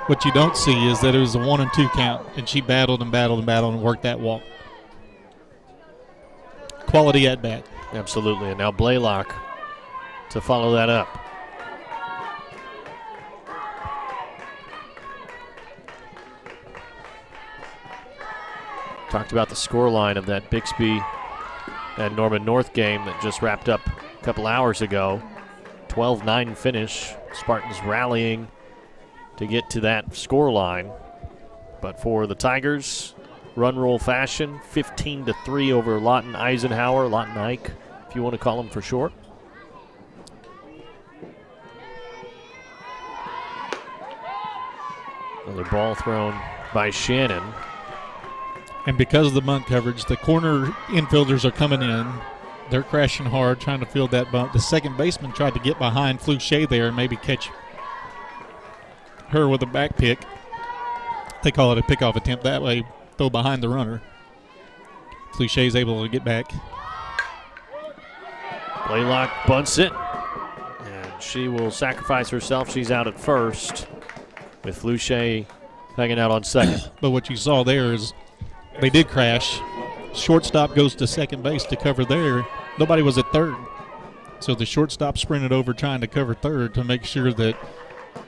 [SPEAKER 3] what you don't see is that it was a 1-2 count, and she battled and battled and battled and worked that walk. Quality at-bat.
[SPEAKER 2] Absolutely, and now Blaylock to follow that up. Talked about the scoreline of that Bixby and Norman North game that just wrapped up a couple hours ago. 12-9 finish. Spartans rallying to get to that scoreline. But for the Tigers, run rule fashion, 15-3 over Lawton Eisenhower, Lawton Ike, if you want to call him for short. Another ball thrown by Shannon.
[SPEAKER 3] And because of the bunt coverage, the corner infielders are coming in. They're crashing hard, trying to field that bunt. The second baseman tried to get behind Fluchet there and maybe catch her with a back pick. They call it a pickoff attempt that way, throw behind the runner. Fluchet's able to get back.
[SPEAKER 2] Blaylock bunts it, and she will sacrifice herself. She's out at first with Fluchet hanging out on second.
[SPEAKER 3] But what you saw there is they did crash. Shortstop goes to second base to cover there. Nobody was at third. So the shortstop sprinted over trying to cover third to make sure that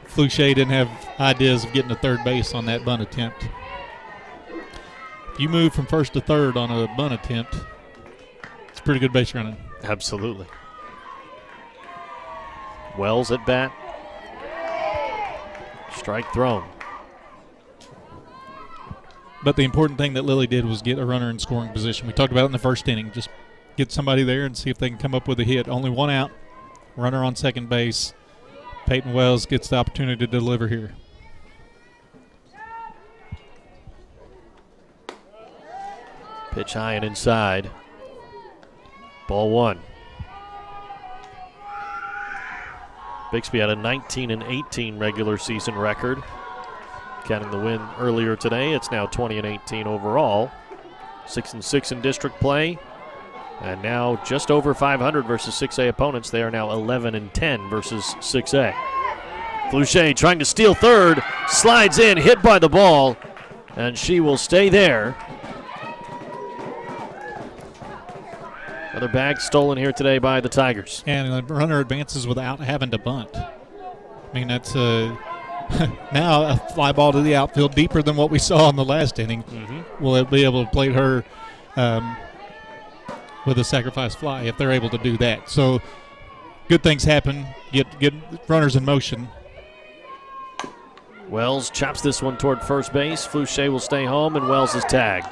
[SPEAKER 3] Fluchet didn't have ideas of getting to third base on that bunt attempt. If you move from first to third on a bunt attempt, it's pretty good base running.
[SPEAKER 2] Absolutely. Wells at bat. Strike thrown.
[SPEAKER 3] But the important thing that Lily did was get a runner in scoring position. We talked about it in the first inning. Just get somebody there and see if they can come up with a hit. Only one out, runner on second base. Peyton Wells gets the opportunity to deliver here.
[SPEAKER 2] Pitch high and inside. Ball one. Bixby had a 19-18 regular season record. Counting the win earlier today, it's now 20-18 overall. 6-6 in district play. And now just over 500 versus 6A opponents. They are now 11-10 versus 6A. Flouché trying to steal third, slides in, hit by the ball, and she will stay there. Another bag stolen here today by the Tigers.
[SPEAKER 3] And the runner advances without having to bunt. I mean, that's now a fly ball to the outfield deeper than what we saw in the last inning. Will it be able to plate her with a sacrifice fly if they're able to do that? So good things happen. Get runners in motion.
[SPEAKER 2] Wells chops this one toward first base. Flouché will stay home, and Wells is tagged.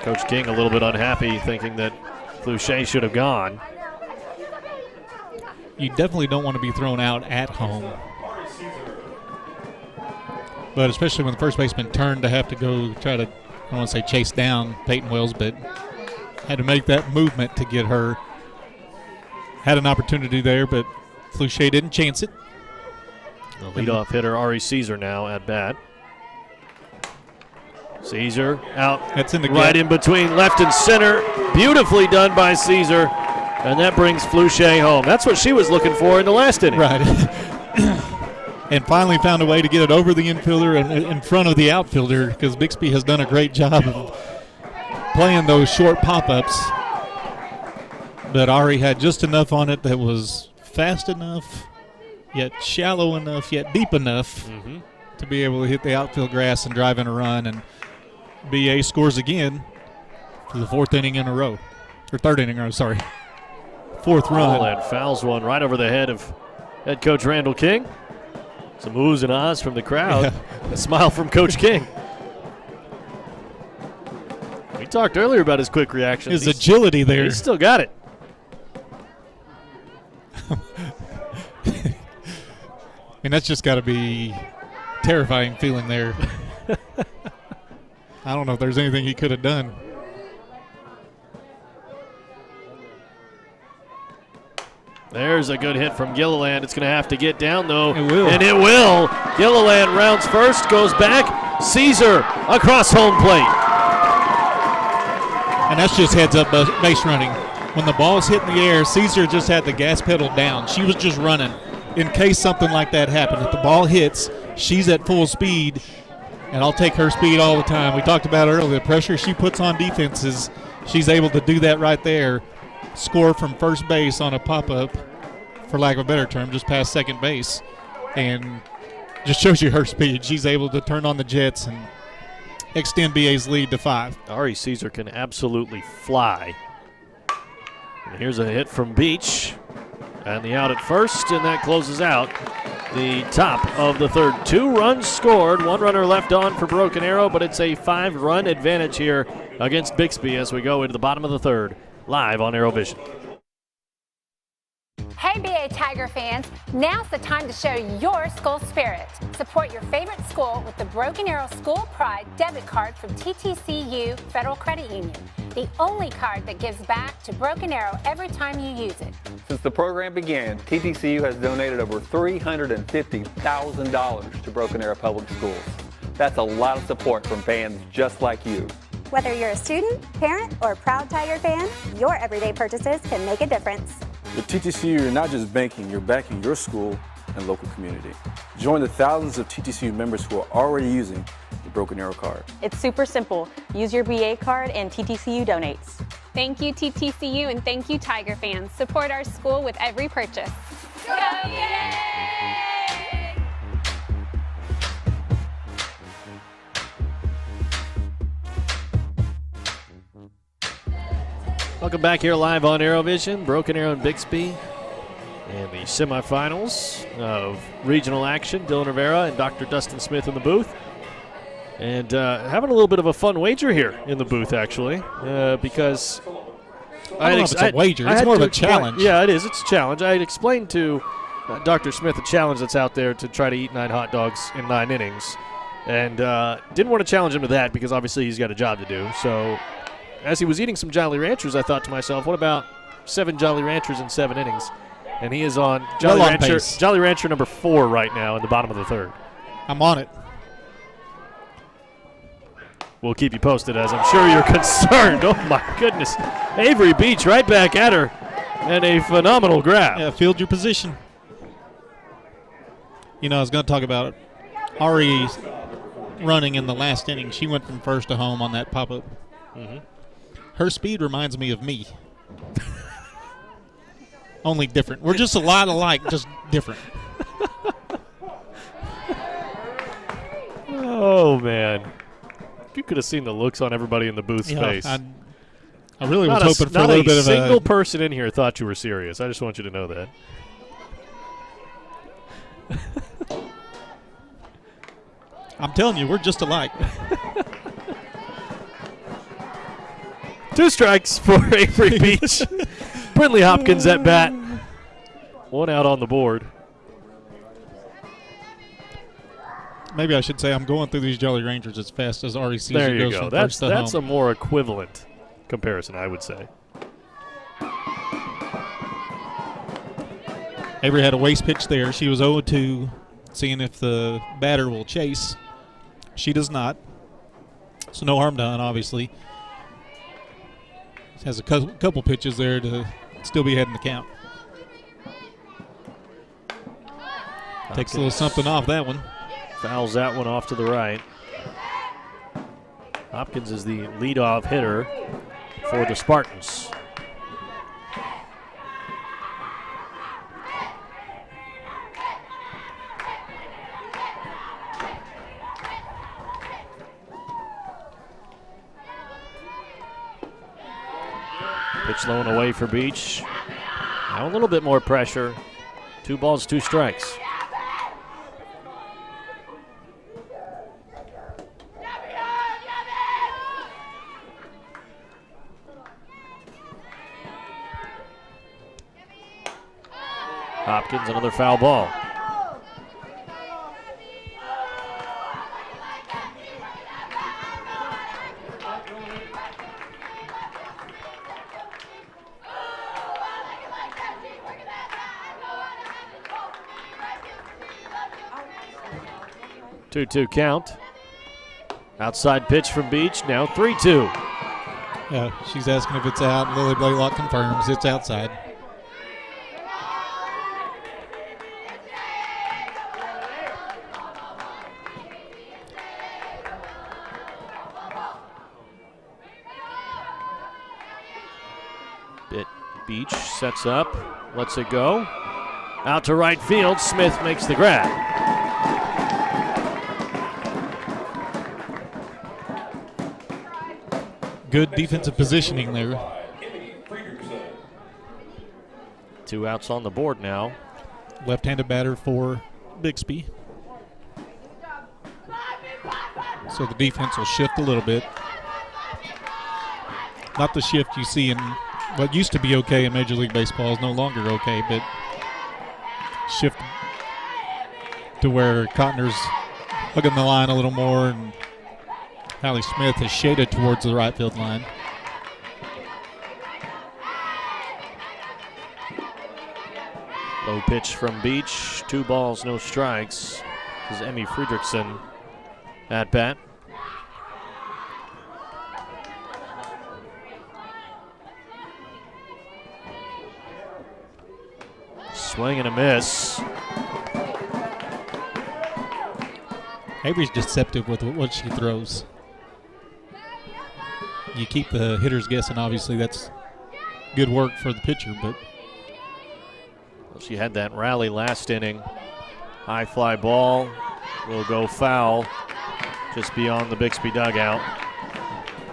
[SPEAKER 2] Coach King a little bit unhappy, thinking that Flouché should have gone.
[SPEAKER 3] You definitely don't want to be thrown out at home. But especially when the first baseman turned to have to go try to, I don't want to say chase down Peyton Wells, but had to make that movement to get her. Had an opportunity there, but Flouché didn't chance it.
[SPEAKER 2] The leadoff hitter, Ari Caesar, now at bat. Caesar out.
[SPEAKER 3] That's in the
[SPEAKER 2] right in between left and center. Beautifully done by Caesar. And that brings Flouché home. That's what she was looking for in the last inning.
[SPEAKER 3] Right. And finally found a way to get it over the infielder and in front of the outfielder, because Bixby has done a great job of playing those short pop-ups. But Ari had just enough on it that was fast enough, yet shallow enough, yet deep enough to be able to hit the outfield grass and drive in a run. And BA scores again for the fourth inning in a row. Or third inning in a row, sorry. Fourth run.
[SPEAKER 2] And fouls one right over the head of head coach Randall King. Some oohs and ahs from the crowd.
[SPEAKER 3] Yeah.
[SPEAKER 2] A smile from Coach King. We talked earlier about his quick reaction.
[SPEAKER 3] His agility there.
[SPEAKER 2] He's still got it.
[SPEAKER 3] And that's just got to be terrifying feeling there. I don't know if there's anything he could have done.
[SPEAKER 2] There's a good hit from Gilliland. It's going to have to get down, though.
[SPEAKER 3] It will.
[SPEAKER 2] And it will. Gilliland rounds first, goes back. Caesar across home plate.
[SPEAKER 3] And that's just heads-up base running. When the ball's hitting the air, Caesar just had the gas pedal down. She was just running in case something like that happened. If the ball hits, she's at full speed, and I'll take her speed all the time. We talked about earlier, the pressure she puts on defenses, she's able to do that right there. Score from first base on a pop-up, for lack of a better term, just past second base, and just shows you her speed. She's able to turn on the jets and extend BA's lead to 5.
[SPEAKER 2] Ari Caesar can absolutely fly. And here's a hit from Beach, and the out at first, and that closes out the top of the third. 2 runs scored, 1 runner left on for Broken Arrow, but it's a 5-run advantage here against Bixby as we go into the bottom of the third. Live on ArrowVision.
[SPEAKER 12] Hey BA Tiger fans, now's the time to show your school spirit. Support your favorite school with the Broken Arrow School Pride debit card from TTCU Federal Credit Union. The only card that gives back to Broken Arrow every time you use it.
[SPEAKER 10] Since the program began, TTCU has donated over $350,000 to Broken Arrow Public Schools. That's a lot of support from fans just like you.
[SPEAKER 13] Whether you're a student, parent, or proud Tiger fan, your everyday purchases can make a difference.
[SPEAKER 14] With TTCU, you're not just banking, you're backing your school and local community. Join the thousands of TTCU members who are already using the Broken Arrow card.
[SPEAKER 15] It's super simple. Use your BA card and TTCU donates.
[SPEAKER 16] Thank you, TTCU, and thank you, Tiger fans. Support our school with every purchase. Go Yay!
[SPEAKER 2] Welcome back here live on ArrowVision. Broken Arrow and Bixby in the semifinals of regional action. Dylan Rivera and Dr. Dustin Smith in the booth. And having a little bit of a fun wager here in the booth, actually, because
[SPEAKER 3] I don't know if it's a wager. It's more of a challenge.
[SPEAKER 2] Yeah, it is. It's a challenge. I had explained to Dr. Smith the challenge that's out there to try to eat 9 hot dogs in 9 innings. And didn't want to challenge him to that because obviously he's got a job to do. So as he was eating some Jolly Ranchers, I thought to myself, what about 7 Jolly Ranchers in 7 innings? And he is on Jolly Rancher number 4 right now in the bottom of the 3rd.
[SPEAKER 3] I'm on it.
[SPEAKER 2] We'll keep you posted, as I'm sure you're concerned. Oh, my goodness. Avery Beach right back at her, and a phenomenal grab.
[SPEAKER 3] Yeah, field your position. You know, I was going to talk about Ari running in the last inning. She went from first to home on that pop-up.
[SPEAKER 2] Mm-hmm.
[SPEAKER 3] Her speed reminds me of me. Only different. We're just a lot alike, just different.
[SPEAKER 2] Oh, man. You could have seen the looks on everybody in the booth's face.
[SPEAKER 3] I really was hoping for a little bit of a...
[SPEAKER 2] Not a single person in here thought you were serious. I just want you to know that.
[SPEAKER 3] I'm telling you, we're just alike.
[SPEAKER 2] 2 strikes for Avery Beach. Brindley Hopkins at bat. 1 out on the board.
[SPEAKER 3] Maybe I should say I'm going through these Jolly Rangers as fast as REC
[SPEAKER 2] there you
[SPEAKER 3] goes
[SPEAKER 2] go.
[SPEAKER 3] from first to
[SPEAKER 2] That's
[SPEAKER 3] home.
[SPEAKER 2] a more equivalent comparison, I would say.
[SPEAKER 3] Avery had a waste pitch there. She was 0-2, seeing if the batter will chase. She does not. So no harm done, obviously. Has a couple pitches there to still be heading the count. Takes a little something off that one.
[SPEAKER 2] Fouls that one off to the right. Hopkins is the leadoff hitter for the Spartans. Pitch low and away for Beach. Now a little bit more pressure. 2 balls, 2 strikes. Hopkins, another foul ball. Two count. Outside pitch from Beach. Now 3-2.
[SPEAKER 3] Yeah, she's asking if it's out. Lily Blaylock confirms it's outside.
[SPEAKER 2] Beach sets up, lets it go. Out to right field. Smith makes the grab.
[SPEAKER 3] Good defensive positioning there.
[SPEAKER 2] 2 outs on the board now.
[SPEAKER 3] Left-handed batter for Bixby. So the defense will shift a little bit. Not the shift you see in what used to be okay in Major League Baseball is no longer okay, but shift to where Cotner's hugging the line a little more and Hallie Smith is shaded towards the right field line.
[SPEAKER 2] Low pitch from Beach. 2 balls, no strikes. This is Emmy Friedrichsen at bat. Swing and a miss.
[SPEAKER 3] Avery's deceptive with what she throws. You keep the hitters guessing. Obviously, that's good work for the pitcher, but
[SPEAKER 2] she had that rally last inning. High fly ball will go foul just beyond the Bixby dugout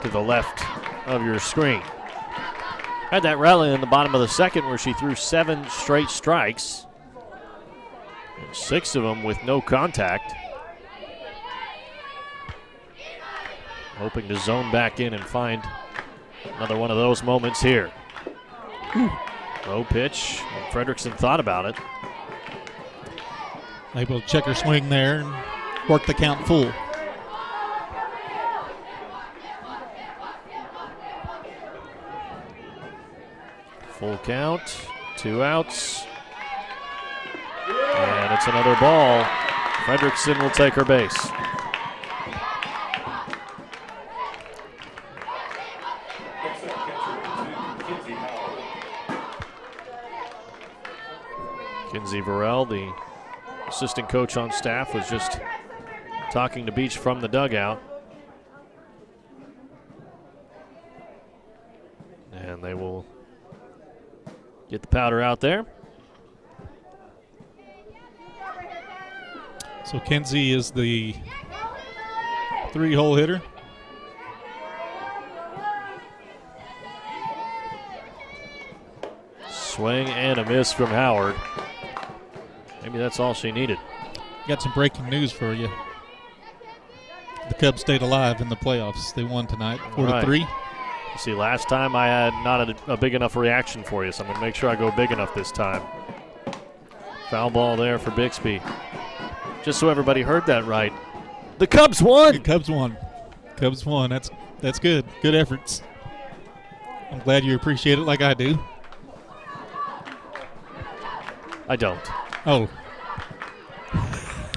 [SPEAKER 2] to the left of your screen. Had that rally in the bottom of the second where she threw 7 straight strikes, and 6 of them with no contact. Hoping to zone back in and find another one of those moments here. Low pitch. Fredrickson thought about it.
[SPEAKER 3] Able to check her swing there and work the count full.
[SPEAKER 2] Full count, 2 outs. And it's another ball. Fredrickson will take her base. Kinsey Varell, the assistant coach on staff, was just talking to Beach from the dugout. And they will get the powder out there.
[SPEAKER 3] So Kinsey is the 3-hole hitter.
[SPEAKER 2] Swing and a miss from Howard. Maybe that's all she needed.
[SPEAKER 3] Got some breaking news for you. The Cubs stayed alive in the playoffs. They won tonight, 4-3.
[SPEAKER 2] You see, last time I had not a big enough reaction for you, so I'm going to make sure I go big enough this time. Foul ball there for Bixby. Just so everybody heard that right. The Cubs won!
[SPEAKER 3] The Cubs won. Cubs won. That's good. Good efforts. I'm glad you appreciate it like I do.
[SPEAKER 2] I don't.
[SPEAKER 3] Oh.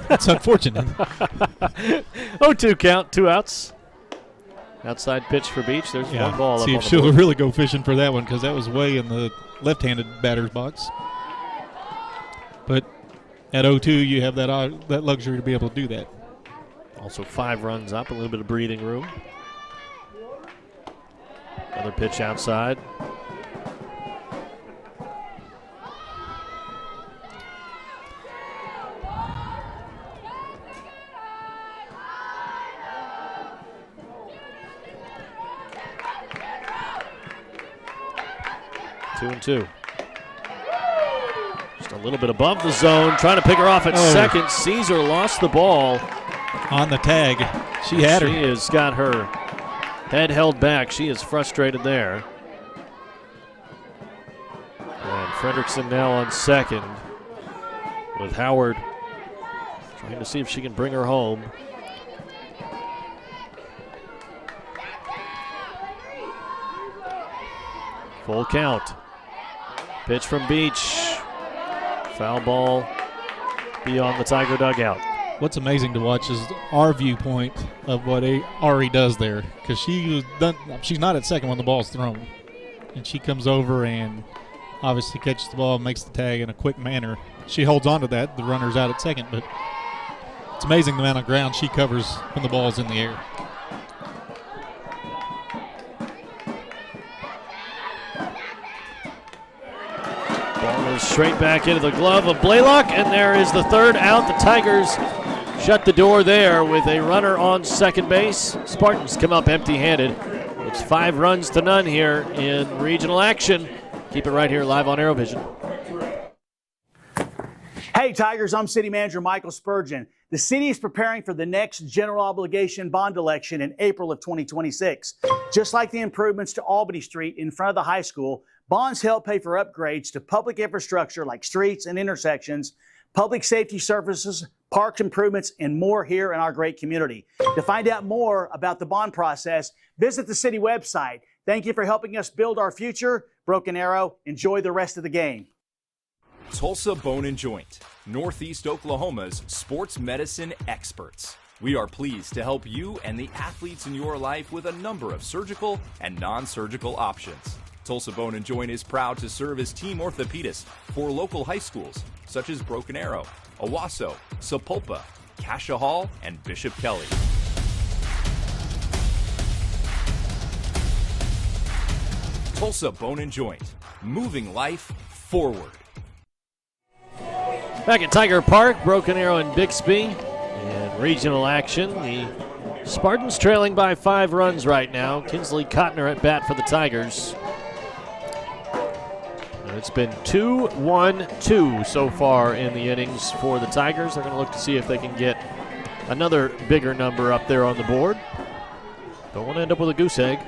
[SPEAKER 3] That's unfortunate.
[SPEAKER 2] 0-2 count, 2 outs. Outside pitch for Beach. There's one ball up
[SPEAKER 3] See
[SPEAKER 2] on
[SPEAKER 3] if
[SPEAKER 2] the
[SPEAKER 3] she'll
[SPEAKER 2] board.
[SPEAKER 3] really go fishing for that one because that was way in the left-handed batter's box. But at 0-2, you have that luxury to be able to do that.
[SPEAKER 2] Also 5 runs up, a little bit of breathing room. Another pitch outside. Two and 2. Just a little bit above the zone, trying to pick her off at second. Caesar lost the ball.
[SPEAKER 3] On the tag. She had her.
[SPEAKER 2] She has got her head held back. She is frustrated there. And Fredrickson now on second with Howard trying to see if she can bring her home. Full count. Pitch from Beach. Foul ball beyond the Tiger dugout.
[SPEAKER 3] What's amazing to watch is our viewpoint of what Ari does there, because she's not at second when the ball's thrown, and she comes over and obviously catches the ball, makes the tag in a quick manner. She holds on to that. The runner's out at second, but it's amazing the amount of ground she covers when the ball's in the air.
[SPEAKER 2] Ball goes straight back into the glove of Blaylock, and there is the third out. The Tigers shut the door there with a runner on second base. Spartans come up empty-handed. It's 5 runs to none here in regional action. Keep it right here live on ArrowVision.
[SPEAKER 17] Hey Tigers, I'm City Manager Michael Spurgeon. The city is preparing for the next general obligation bond election in April of 2026. Just like the improvements to Albany Street in front of the high school, bonds help pay for upgrades to public infrastructure like streets and intersections, public safety services, parks improvements, and more here in our great community. To find out more about the bond process, visit the city website. Thank you for helping us build our future. Broken Arrow, enjoy the rest of the game.
[SPEAKER 18] Tulsa Bone and Joint, Northeast Oklahoma's sports medicine experts. We are pleased to help you and the athletes in your life with a number of surgical and non-surgical options. Tulsa Bone and Joint is proud to serve as team orthopedist for local high schools such as Broken Arrow, Owasso, Sapulpa, Cascia Hall, and Bishop Kelly. Tulsa Bone and Joint, moving life forward.
[SPEAKER 2] Back at Tiger Park, Broken Arrow and Bixby in regional action. The Spartans trailing by 5 runs right now. Kinsley Cotner at bat for the Tigers. It's been 2-1-2 so far in the innings for the Tigers. They're going to look to see if they can get another bigger number up there on the board. Don't want to end up with a goose egg.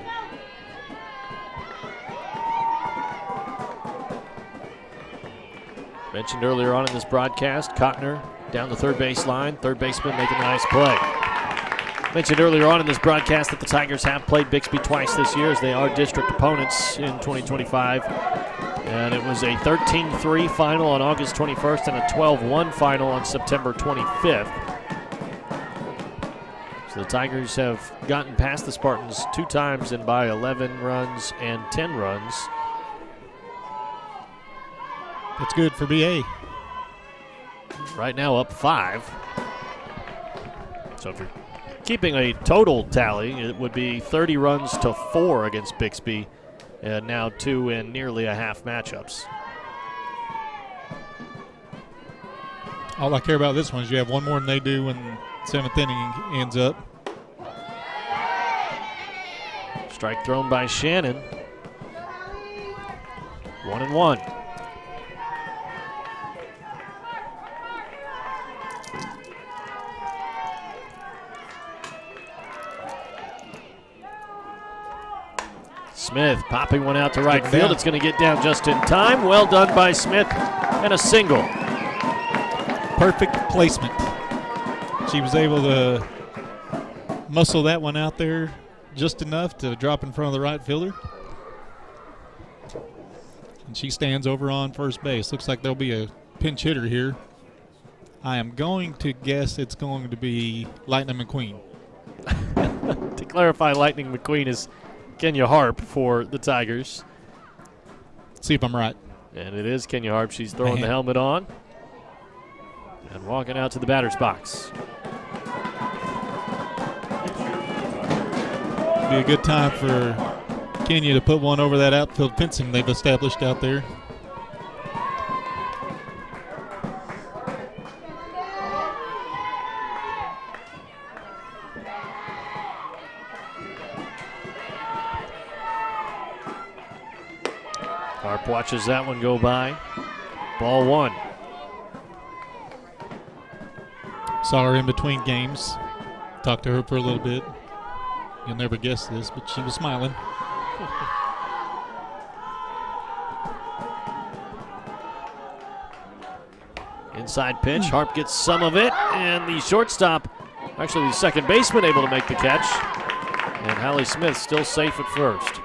[SPEAKER 2] Mentioned earlier on in this broadcast, Cotner down the third base line. Third baseman making a nice play. Mentioned earlier on in this broadcast that the Tigers have played Bixby twice this year as they are district opponents in 2025. And it was a 13-3 final on August 21st and a 12-1 final on September 25th. So the Tigers have gotten past the Spartans 2 times and by 11 runs and 10 runs.
[SPEAKER 3] That's good for BA.
[SPEAKER 2] Right now up 5. So if you're keeping a total tally, it would be 30 runs to 4 against Bixby, and now 2 in nearly a half matchups.
[SPEAKER 3] All I care about this one is you have one more than they do when 7th inning ends up.
[SPEAKER 2] Strike thrown by Shannon. 1-1. Smith popping one out to right field. It's going to get down just in time. Well done by Smith, and a single.
[SPEAKER 3] Perfect placement. She was able to muscle that one out there just enough to drop in front of the right fielder. And she stands over on first base. Looks like there'll be a pinch hitter here. I am going to guess it's going to be Lightning McQueen.
[SPEAKER 2] To clarify, Lightning McQueen is Kenya Harp for the Tigers.
[SPEAKER 3] See if I'm right.
[SPEAKER 2] And it is Kenya Harp. She's throwing the helmet on and walking out to the batter's box.
[SPEAKER 3] Be a good time for Kenya to put one over that outfield fencing they've established out there.
[SPEAKER 2] Harp watches that one go by. Ball 1.
[SPEAKER 3] Saw her in between games. Talked to her for a little bit. You'll never guess this, but she was smiling.
[SPEAKER 2] Inside pitch. Harp gets some of it, and the shortstop, actually the second baseman, able to make the catch. And Hallie Smith still safe at first.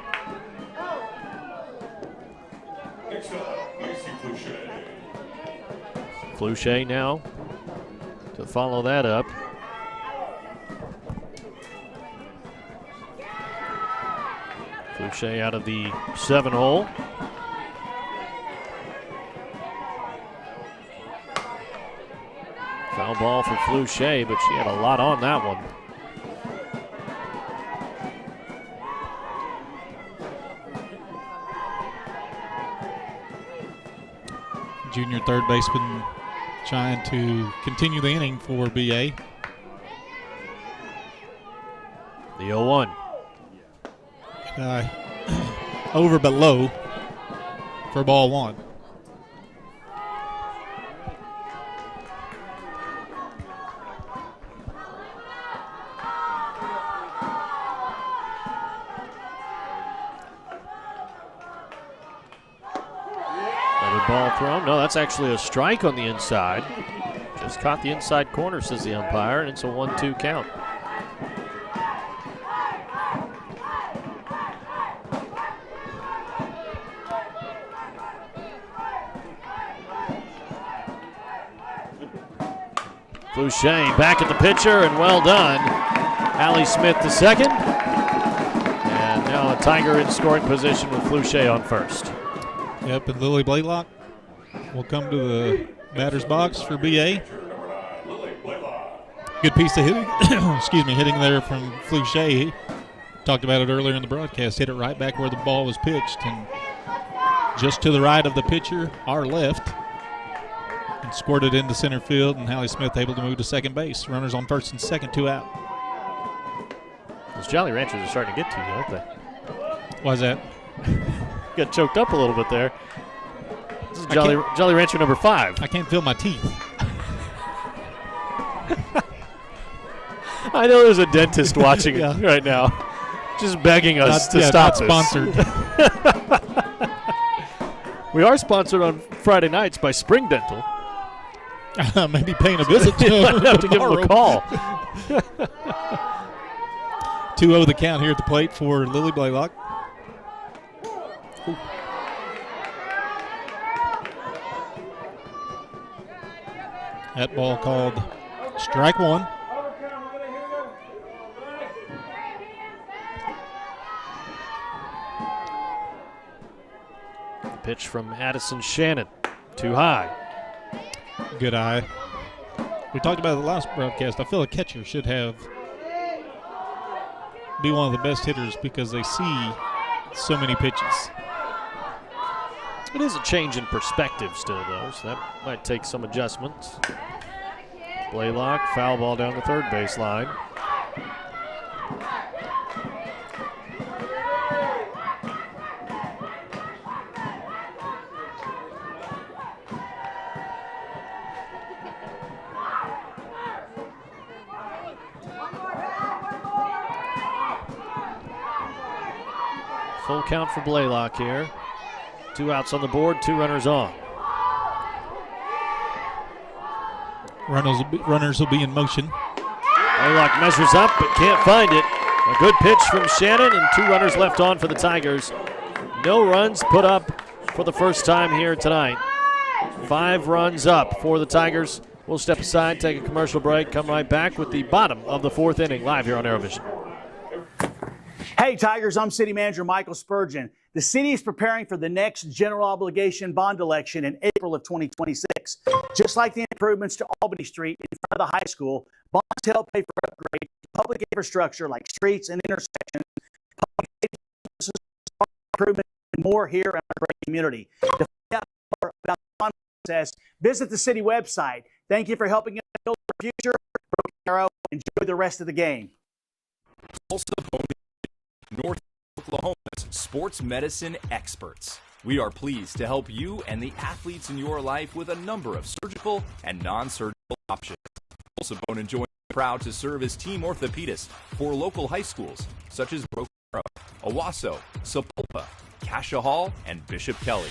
[SPEAKER 2] Fluchet now to follow that up. Fluchet out of the 7-hole. Foul ball for Fluchet, but she had a lot on that one.
[SPEAKER 3] Junior third baseman trying to continue the inning for BA.
[SPEAKER 2] The 0-1.
[SPEAKER 3] Over but low for ball 1.
[SPEAKER 2] Ball thrown. No, that's actually a strike on the inside. Just caught the inside corner, says the umpire, and it's a 1-2 count. Fluchet back at the pitcher, and well done. Hallie Smith to second. And now a Tiger in scoring position with Fluchet on first.
[SPEAKER 3] Yep, and Lily Blaylock will come to the batter's box for BA. Good piece of hitting, hitting there from Fluchet. Talked about it earlier in the broadcast. Hit it right back where the ball was pitched, and just to the right of the pitcher, our left, and squirted into center field, and Hallie Smith able to move to second base. Runners on first and second, 2 out.
[SPEAKER 2] Those Jolly Ranchers are starting to get to you, aren't they?
[SPEAKER 3] Why's that?
[SPEAKER 2] Got choked up a little bit there. This is Jolly Rancher number 5.
[SPEAKER 3] I can't feel my teeth.
[SPEAKER 2] I know there's a dentist watching it right now, just begging us to stop this.
[SPEAKER 3] Sponsored.
[SPEAKER 2] We are sponsored on Friday nights by Spring Dental.
[SPEAKER 3] Maybe paying a visit to him.
[SPEAKER 2] Might have to give him a call.
[SPEAKER 3] 2-0 the count here at the plate for Lily Blaylock. Ooh. That ball called strike 1.
[SPEAKER 2] Pitch from Addison Shannon. Too high.
[SPEAKER 3] Good eye. We talked about it the last broadcast. I feel a catcher should be one of the best hitters because they see so many pitches.
[SPEAKER 2] It is a change in perspective still, though, so that might take some adjustments. Blaylock, foul ball down the third baseline. Full count for Blaylock here. 2 outs on the board, 2 runners on.
[SPEAKER 3] Runners will be in motion.
[SPEAKER 2] Blaylock measures up but can't find it. A good pitch from Shannon and 2 runners left on for the Tigers. No runs put up for the first time here tonight. 5 runs up for the Tigers. We'll step aside, take a commercial break, come right back with the bottom of the 4th inning live here on ArrowVision.
[SPEAKER 17] Hey Tigers, I'm City Manager Michael Spurgeon. The city is preparing for the next general obligation bond election in April of 2026. Just like the improvements to Albany Street in front of the high school, bonds help pay for upgrades to public infrastructure like streets and intersections, public safety services, improvements, and more here in our great community. To find out more about the bond process, visit the city website. Thank you for helping us build our future. Broken Arrow, enjoy the rest of the game.
[SPEAKER 18] Tulsa Bone, North Oklahoma's sports medicine experts. We are pleased to help you and the athletes in your life with a number of surgical and non-surgical options. Tulsa Bone & Joint is proud to serve as team orthopedist for local high schools such as Broken Arrow, Owasso, Sapulpa, Cascia Hall, and Bishop Kelly.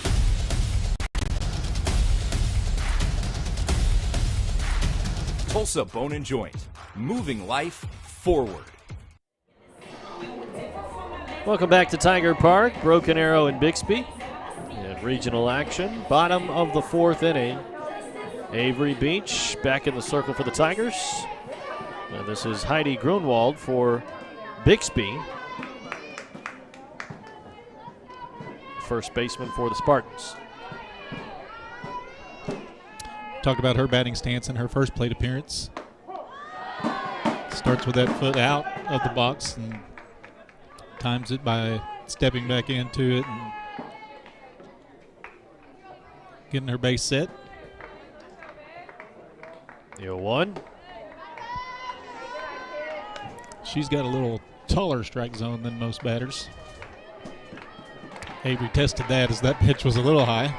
[SPEAKER 18] Tulsa Bone & Joint, moving life forward.
[SPEAKER 2] Welcome back to Tiger Park, Broken Arrow and Bixby. In regional action, bottom of the 4th inning. Avery Beach back in the circle for the Tigers. And this is Heidi Grunwald for Bixby. First baseman for the Spartans.
[SPEAKER 3] Talked about her batting stance in her first plate appearance. Starts with that foot out of the box and times it by stepping back into it and getting her base set.
[SPEAKER 2] The 0-1.
[SPEAKER 3] She's got a little taller strike zone than most batters. Avery tested that as that pitch was a little high.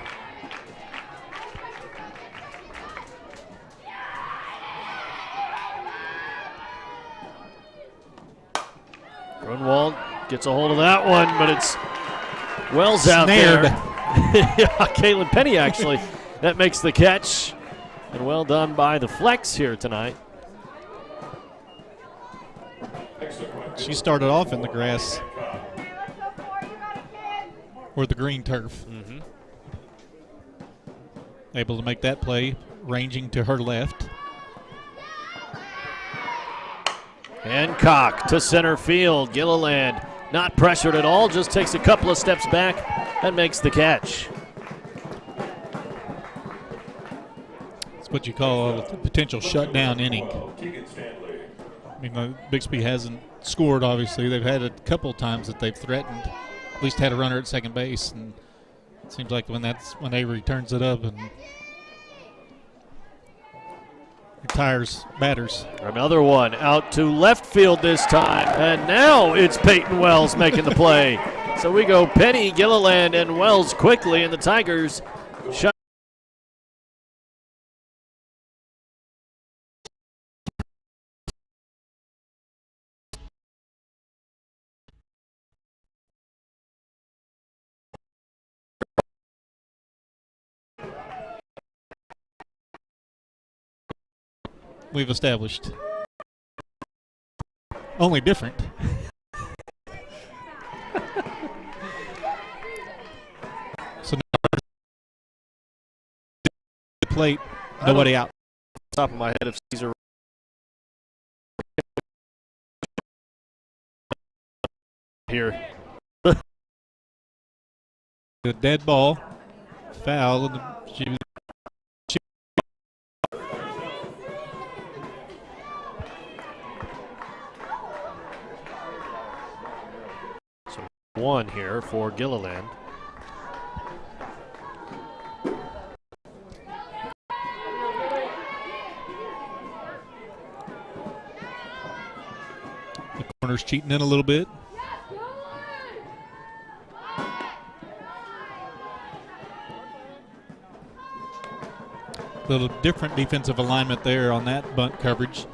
[SPEAKER 2] Grunwald gets a hold of that one, but it's Wells out
[SPEAKER 3] Snared.
[SPEAKER 2] there. Caitlin Penny, actually. That makes the catch. And well done by the flex here tonight.
[SPEAKER 3] She started off in the grass or the green turf.
[SPEAKER 2] Mm-hmm.
[SPEAKER 3] Able to make that play, ranging to her left.
[SPEAKER 2] Hancock to center field. Gilliland not pressured at all, just takes a couple of steps back and makes the catch.
[SPEAKER 3] It's what you call a potential shutdown inning. I mean, Bixby hasn't scored, obviously. They've had a couple times that they've threatened, at least had a runner at second base, and it seems like when Avery turns it up and retires batters.
[SPEAKER 2] Another one out to left field this time, and now it's Peyton Wells making the play. So we go Penny, Gilliland, and Wells quickly, and the Tigers Shot.
[SPEAKER 3] We've established. Only different. So now the plate, nobody out.
[SPEAKER 2] Top of my head if Caesar. Here.
[SPEAKER 3] The dead ball, foul, and
[SPEAKER 2] So 1 here for Gilliland.
[SPEAKER 3] The corner's cheating in a little bit. Little different defensive alignment there on that bunt coverage.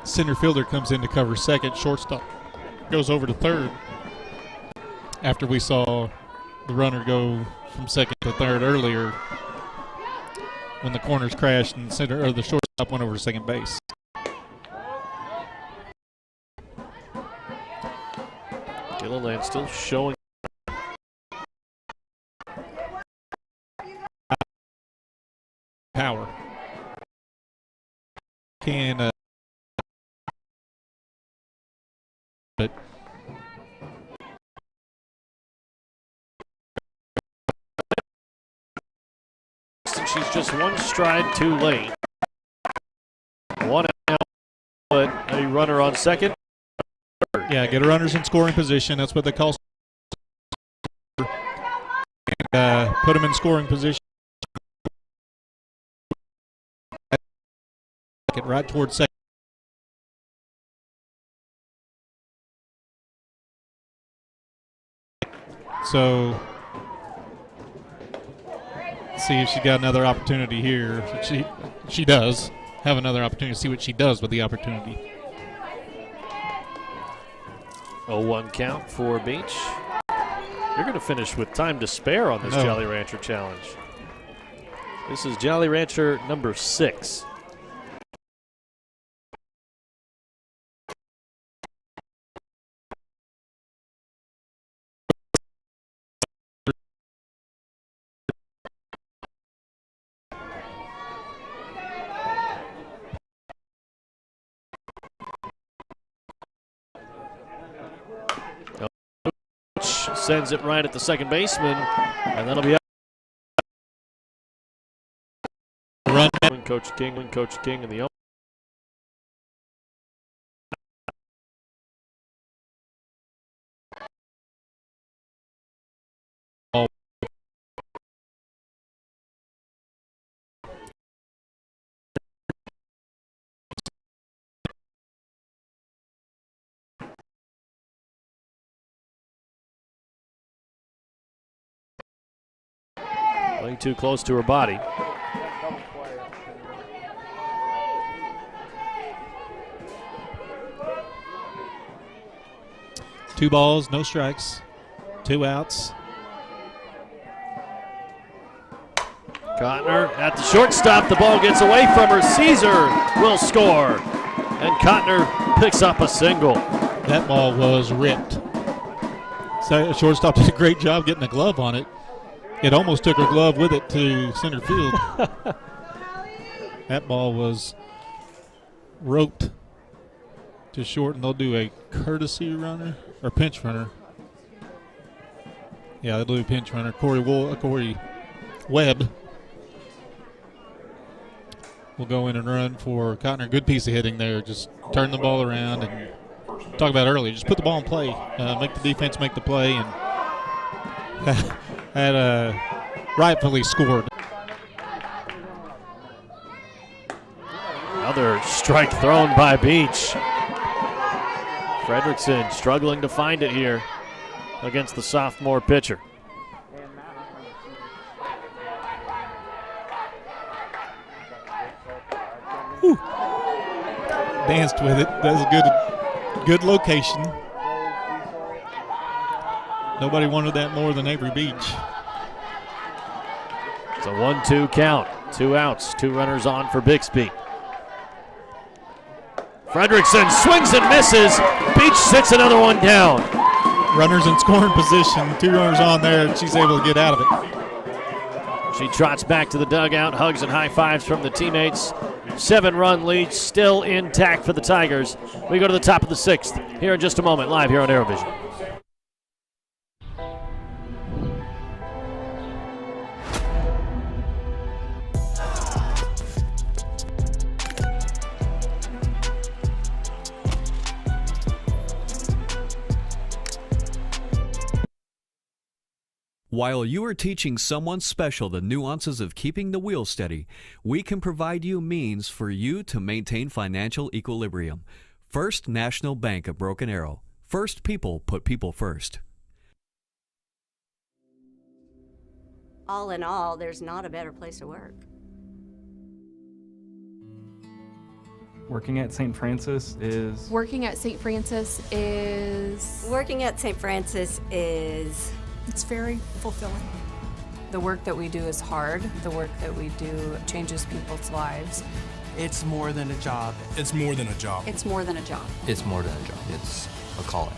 [SPEAKER 3] Center fielder comes in to cover second. Shortstop goes over to third after we saw the runner go from second to third earlier when the corners crashed and the shortstop went over to second base.
[SPEAKER 2] Gilliland still showing.
[SPEAKER 3] Power. Can but
[SPEAKER 2] She's just one stride too late. 1 out, but a runner on second.
[SPEAKER 3] Yeah, get runners in scoring position. That's what they call. And put them in scoring position. Get right towards second. So, see if she got another opportunity here. She does have another opportunity to see what she does with the opportunity.
[SPEAKER 2] 0-1 count for Beach. You're going to finish with time to spare on this Jolly Rancher Challenge. This is Jolly Rancher number 6. Sends it right at the second baseman, and that'll be up.
[SPEAKER 3] Run.
[SPEAKER 2] Coach King, and the way too close to her body.
[SPEAKER 3] Two balls, no strikes, 2 outs.
[SPEAKER 2] Cotner at the shortstop. The ball gets away from her. Caesar will score. And Cotner picks up a single.
[SPEAKER 3] That ball was ripped. So shortstop did a great job getting a glove on it. It almost took her glove with it to center field. That ball was roped to short, and they'll do a courtesy runner or pinch runner. Yeah, they'll do a pinch runner. Corey Webb will go in and run for Cotner. Good piece of hitting there. Just turn the ball around and talk about earlier. Just put the ball in play. Make the defense make the play, and had rightfully scored.
[SPEAKER 2] Another strike thrown by Beach. Fredrickson struggling to find it here against the sophomore pitcher.
[SPEAKER 3] danced with it. That's a good location. Nobody wanted that more than Avery Beach.
[SPEAKER 2] It's a 1-2 count. 2 outs, 2 runners on for Bixby. Fredrickson swings and misses. Beach sits another one down.
[SPEAKER 3] Runners in scoring position, 2 runners on there, and she's able to get out of it.
[SPEAKER 2] She trots back to the dugout, hugs and high fives from the teammates. 7-run lead still intact for the Tigers. We go to the top of the 6th here in just a moment, live here on ArrowVision.
[SPEAKER 4] While you are teaching someone special the nuances of keeping the wheel steady, we can provide you means for you to maintain financial equilibrium. First National Bank of Broken Arrow. First people put people first.
[SPEAKER 5] All in all, there's not a better place to work.
[SPEAKER 6] Working at St. Francis is...
[SPEAKER 7] Working at St. Francis is...
[SPEAKER 5] Working at St. Francis is...
[SPEAKER 7] It's very fulfilling.
[SPEAKER 8] The work that we do is hard. The work that we do changes people's lives.
[SPEAKER 9] It's more than a job.
[SPEAKER 11] It's more than a job.
[SPEAKER 7] It's more than a job.
[SPEAKER 11] It's more than a job. It's a calling.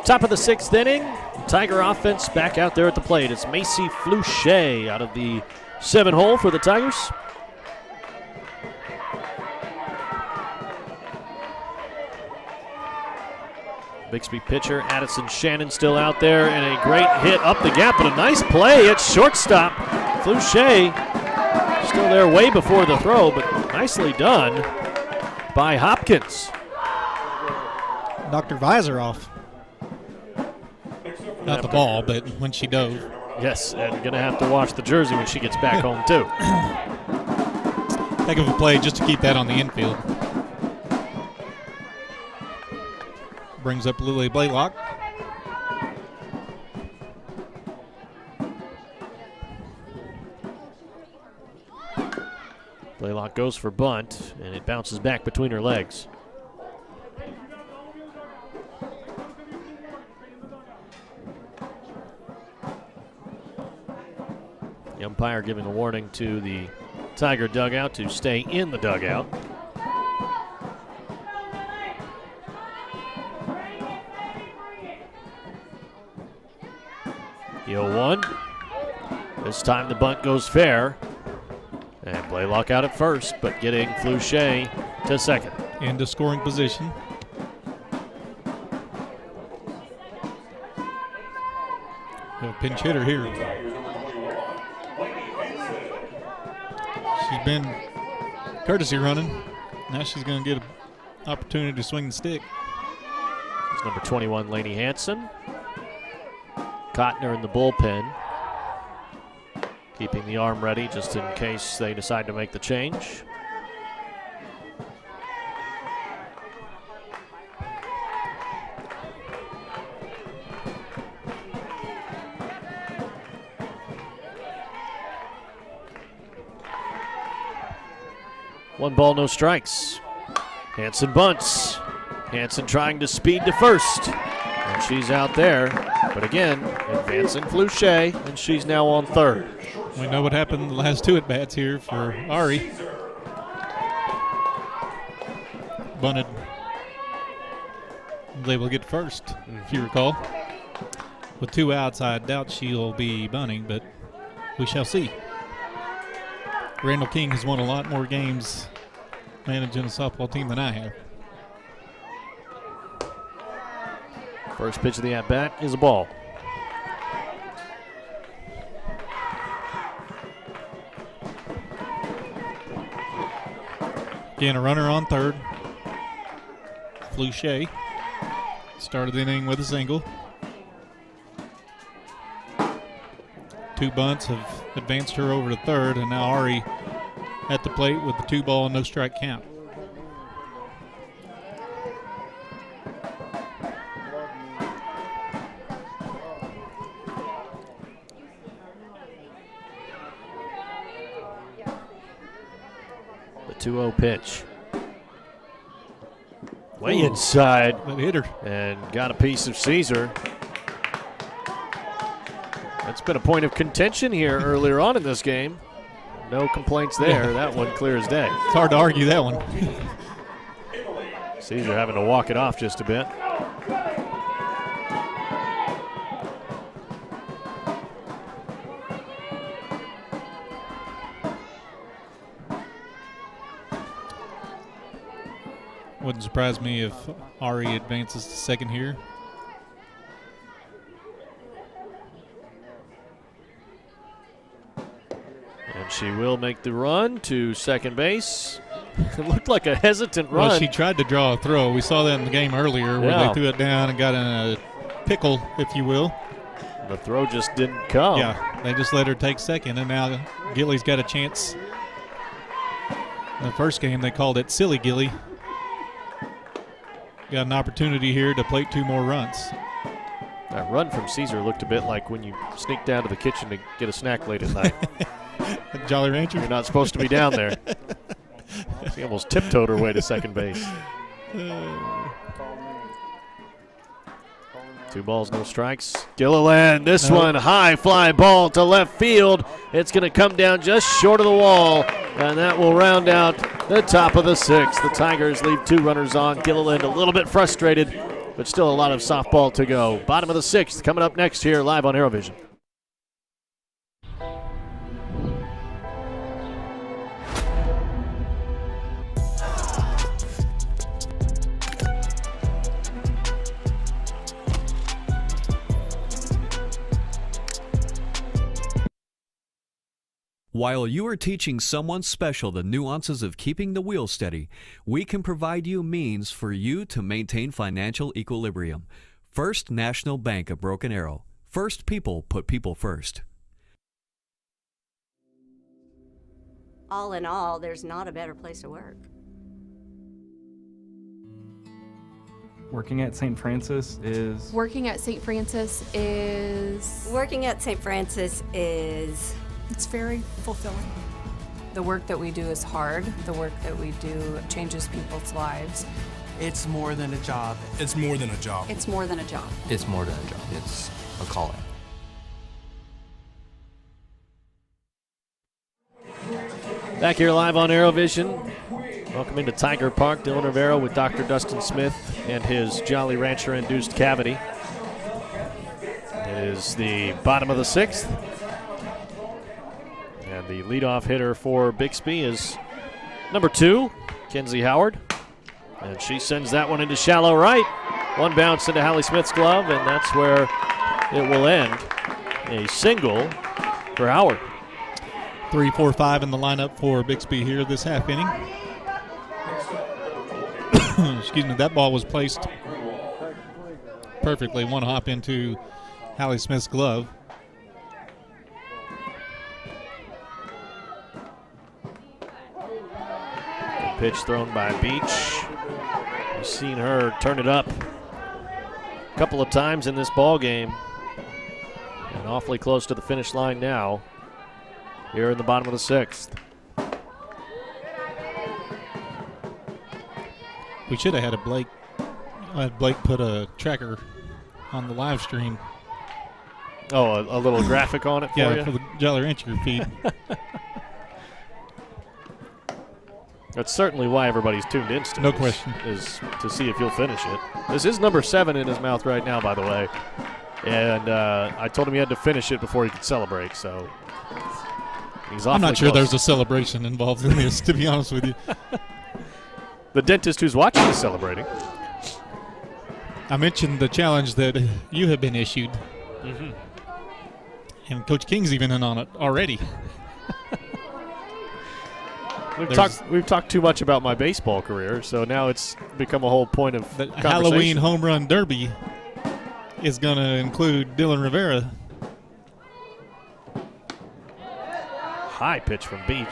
[SPEAKER 2] Top of the 6th inning. Tiger offense back out there at the plate. It's Macy Flouchet out of the 7-hole for the Tigers. Bixby pitcher Addison Shannon still out there, and a great hit up the gap, but a nice play at shortstop. Flouchet still there way before the throw, but nicely done by Hopkins.
[SPEAKER 3] Knocked her visor off. Not the ball, but when she dove.
[SPEAKER 2] Yes, and going to have to wash the jersey when she gets back home, too.
[SPEAKER 3] Heck of a play just to keep that on the infield. Brings up Lily Blaylock.
[SPEAKER 2] Blaylock goes for bunt, and it bounces back between her legs. The umpire giving a warning to the Tiger dugout to stay in the dugout. The 0-1. This time the bunt goes fair. And Blaylock out at first, but getting Flouchet to second.
[SPEAKER 3] Into scoring position. A pinch hitter here. She's been courtesy running. Now she's going to get an opportunity to swing the stick.
[SPEAKER 2] It's number 21, Lainey Hansen. Cotner in the bullpen, keeping the arm ready just in case they decide to make the change. One ball, no strikes. Hansen bunts. Hansen trying to speed to first. And she's out there. But again, advancing Flouchet, and she's now on third.
[SPEAKER 3] We know what happened the last 2 at-bats here for Ari. Bunted. Was able to get first, if you recall. With 2 outs, I doubt she'll be bunting, but we shall see. Randall King has won a lot more games managing a softball team than I have.
[SPEAKER 2] First pitch of the at-bat is a ball.
[SPEAKER 3] Again, a runner on third. Flouchet started the inning with a single. 2 bunts have advanced her over to third, and now Ari at the plate with the 2-ball, no strike count.
[SPEAKER 2] 2-0 pitch. Way inside.
[SPEAKER 3] Good hitter.
[SPEAKER 2] And got a piece of Caesar. That's been a point of contention here earlier on in this game. No complaints there.
[SPEAKER 3] Yeah.
[SPEAKER 2] That one clear as day.
[SPEAKER 3] It's hard to argue that one.
[SPEAKER 2] Caesar having to walk it off just a bit.
[SPEAKER 3] Wouldn't surprise me if Ari advances to second here.
[SPEAKER 2] And she will make the run to second base. It looked like a hesitant run.
[SPEAKER 3] Well, she tried to draw a throw. We saw that in the game earlier where they threw it down and got in a pickle, if you will.
[SPEAKER 2] The throw just didn't come.
[SPEAKER 3] Yeah, they just let her take second, and now Gilly's got a chance. In the first game, they called it Silly Gilly. Got an opportunity here to plate 2 more runs.
[SPEAKER 2] That run from Caesar looked a bit like when you sneak down to the kitchen to get a snack late at night.
[SPEAKER 3] Jolly Rancher?
[SPEAKER 2] You're not supposed to be down there. She almost tiptoed her way to second base. 2 balls, no strikes. Gilliland, this one, high fly ball to left field. It's going to come down just short of the wall, and that will round out the top of the 6th. The Tigers leave 2 runners on. Gilliland a little bit frustrated, but still a lot of softball to go. Bottom of the 6th coming up next here live on ArrowVision.
[SPEAKER 4] While you are teaching someone special the nuances of keeping the wheel steady, we can provide you means for you to maintain financial equilibrium. First National Bank of Broken Arrow. First people put people first.
[SPEAKER 5] All in all, there's not a better place to work.
[SPEAKER 6] Working at St. Francis is...
[SPEAKER 7] Working at St. Francis is...
[SPEAKER 5] Working at St. Francis is...
[SPEAKER 7] It's very fulfilling.
[SPEAKER 8] The work that we do is hard. The work that we do changes people's lives.
[SPEAKER 9] It's more than a job.
[SPEAKER 11] It's more than a job.
[SPEAKER 7] It's more than a job.
[SPEAKER 11] It's more than a job. It's a calling.
[SPEAKER 2] Back here live on ArrowVision. Welcome into Tiger Park. Dylan Rivera with Dr. Dustin Smith and his Jolly Rancher-induced cavity. It is the bottom of the 6th. And the leadoff hitter for Bixby is number 2, Kenzie Howard. And she sends that one into shallow right. One bounce into Hallie Smith's glove, and that's where it will end. A single for Howard.
[SPEAKER 3] 3, 4, 5 in the lineup for Bixby here this half inning. Excuse me, that ball was placed perfectly. One hop into Hallie Smith's glove.
[SPEAKER 2] Pitch thrown by Beach. You've seen her turn it up a couple of times in this ball game, and awfully close to the finish line now here in the bottom of the 6th.
[SPEAKER 3] We should have had Blake put a tracker on the live stream.
[SPEAKER 2] Oh, a little graphic on it for you?
[SPEAKER 3] Yeah, for the Jolly Rancher feed.
[SPEAKER 2] That's certainly why everybody's tuned in.
[SPEAKER 3] No question.
[SPEAKER 2] Is to see if you'll finish it. This is number 7 in his mouth right now, by the way. And I told him he had to finish it before he could celebrate, so he's awfully
[SPEAKER 3] I'm not sure
[SPEAKER 2] close.
[SPEAKER 3] there's a celebration involved in this, to be honest with you.
[SPEAKER 2] The dentist who's watching is celebrating.
[SPEAKER 3] I mentioned the challenge that you have been issued.
[SPEAKER 2] Mm-hmm.
[SPEAKER 3] And Coach King's even in on it already.
[SPEAKER 2] We've talked too much about my baseball career, so now it's become a whole point of
[SPEAKER 3] the
[SPEAKER 2] conversation.
[SPEAKER 3] Halloween home run derby is going to include Dylan Rivera.
[SPEAKER 2] High pitch from Beach.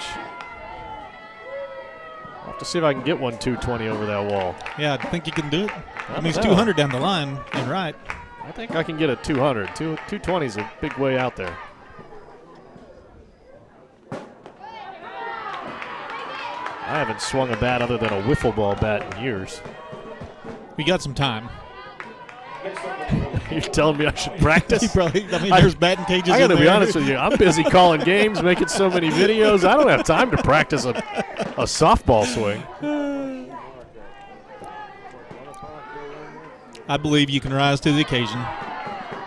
[SPEAKER 2] I'll have to see if I can get one 220 over that wall.
[SPEAKER 3] Yeah, I think you can do it. I mean, it's
[SPEAKER 2] know.
[SPEAKER 3] 200 down the line and right.
[SPEAKER 2] I think I can get a 200. 220 is a big way out there. I haven't swung a bat other than a wiffle ball bat in years.
[SPEAKER 3] We got some time.
[SPEAKER 2] You're telling me I should practice?
[SPEAKER 3] There's batting cages.
[SPEAKER 2] I got to
[SPEAKER 3] in
[SPEAKER 2] be
[SPEAKER 3] there.
[SPEAKER 2] honest with you. I'm busy calling games, making so many videos. I don't have time to practice a softball swing.
[SPEAKER 3] I believe you can rise to the occasion.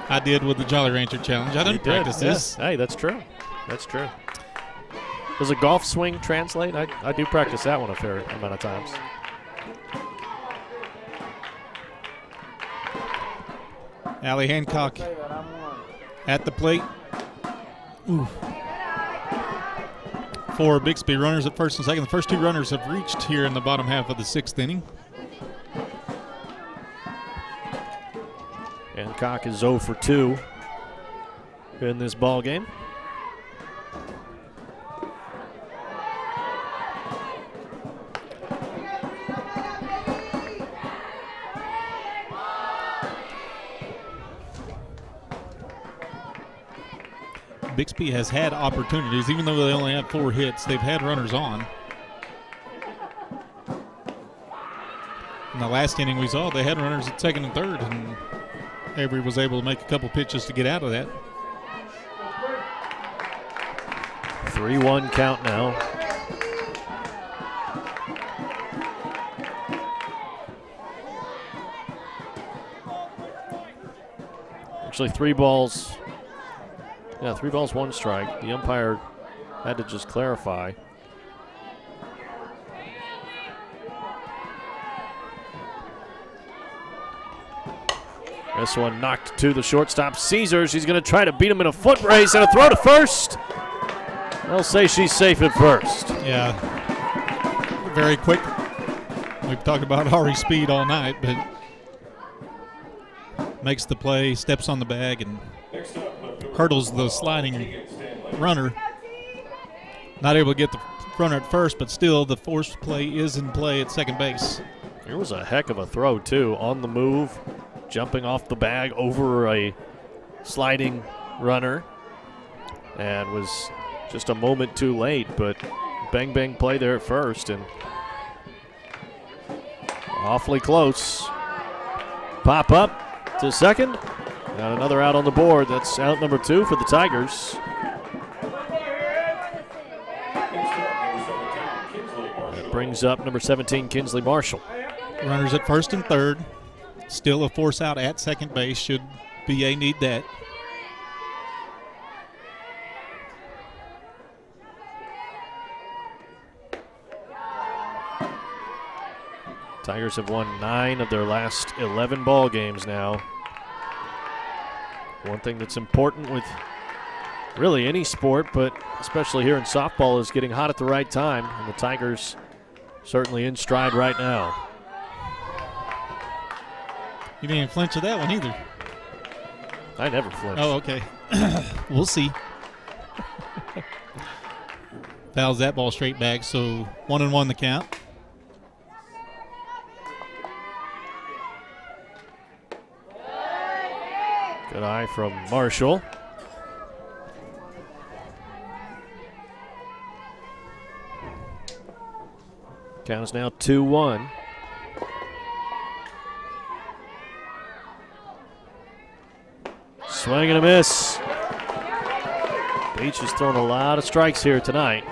[SPEAKER 3] I did with the Jolly Rancher Challenge. I didn't practice this.
[SPEAKER 2] Hey, that's true. That's true. Does a golf swing translate? I do practice that one a fair amount of times.
[SPEAKER 3] Allie Hancock at the plate. Ooh. For Bixby, runners at first and second. The first two runners have reached here in the bottom half of the 6th inning.
[SPEAKER 2] Hancock is 0 for 2 in this ball game.
[SPEAKER 3] Bixby has had opportunities, even though they only have 4 hits, they've had runners on. In the last inning we saw, they had runners at second and third, and Avery was able to make a couple pitches to get out of that.
[SPEAKER 2] 3-1 count now. Actually, 3 balls. Yeah, 3 balls, 1 strike. The umpire had to just clarify. This one knocked to the shortstop, Caesar. She's going to try to beat him in a foot race and a throw to first. They'll say she's safe at first.
[SPEAKER 3] Yeah, very quick. We've talked about Ari's speed all night, but makes the play, steps on the bag, and hurdles the sliding runner. Not able to get the runner at first, but still the forced play is in play at second base.
[SPEAKER 2] It was a heck of a throw, too, on the move, jumping off the bag over a sliding runner, and was just a moment too late, but bang, bang play there at first, and awfully close. Pop up to second. Got another out on the board. That's out number 2 for the Tigers. That brings up number 17, Kinsley Marshall.
[SPEAKER 3] Runners at first and third. Still a force out at second base should BA need that.
[SPEAKER 2] Tigers have won 9 of their last 11 ball games now. One thing that's important with really any sport, but especially here in softball, is getting hot at the right time, and the Tigers certainly in stride right now.
[SPEAKER 3] You didn't even flinch at that one either.
[SPEAKER 2] I never flinch.
[SPEAKER 3] Oh, okay. We'll see. Fouls that ball straight back, so 1-1 the count.
[SPEAKER 2] Good eye from Marshall. Count is now 2-1. Swing and a miss. Beach has thrown a lot of strikes here tonight,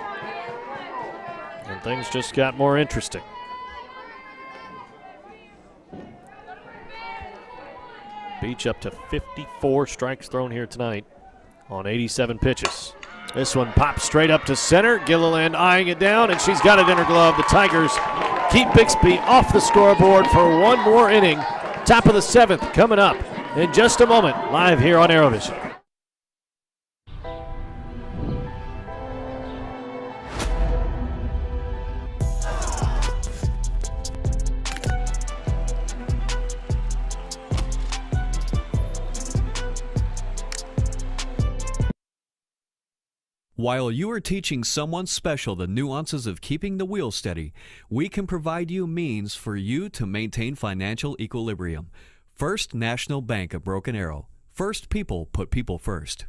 [SPEAKER 2] and things just got more interesting. Beach up to 54 strikes thrown here tonight on 87 pitches. This one pops straight up to center. Gilliland eyeing it down, and she's got it in her glove. The Tigers keep Bixby off the scoreboard for one more inning. Top of the 7th coming up in just a moment, live here on ArrowVision.
[SPEAKER 4] While you are teaching someone special the nuances of keeping the wheel steady, we can provide you means for you to maintain financial equilibrium. First National Bank of Broken Arrow. First people put people first.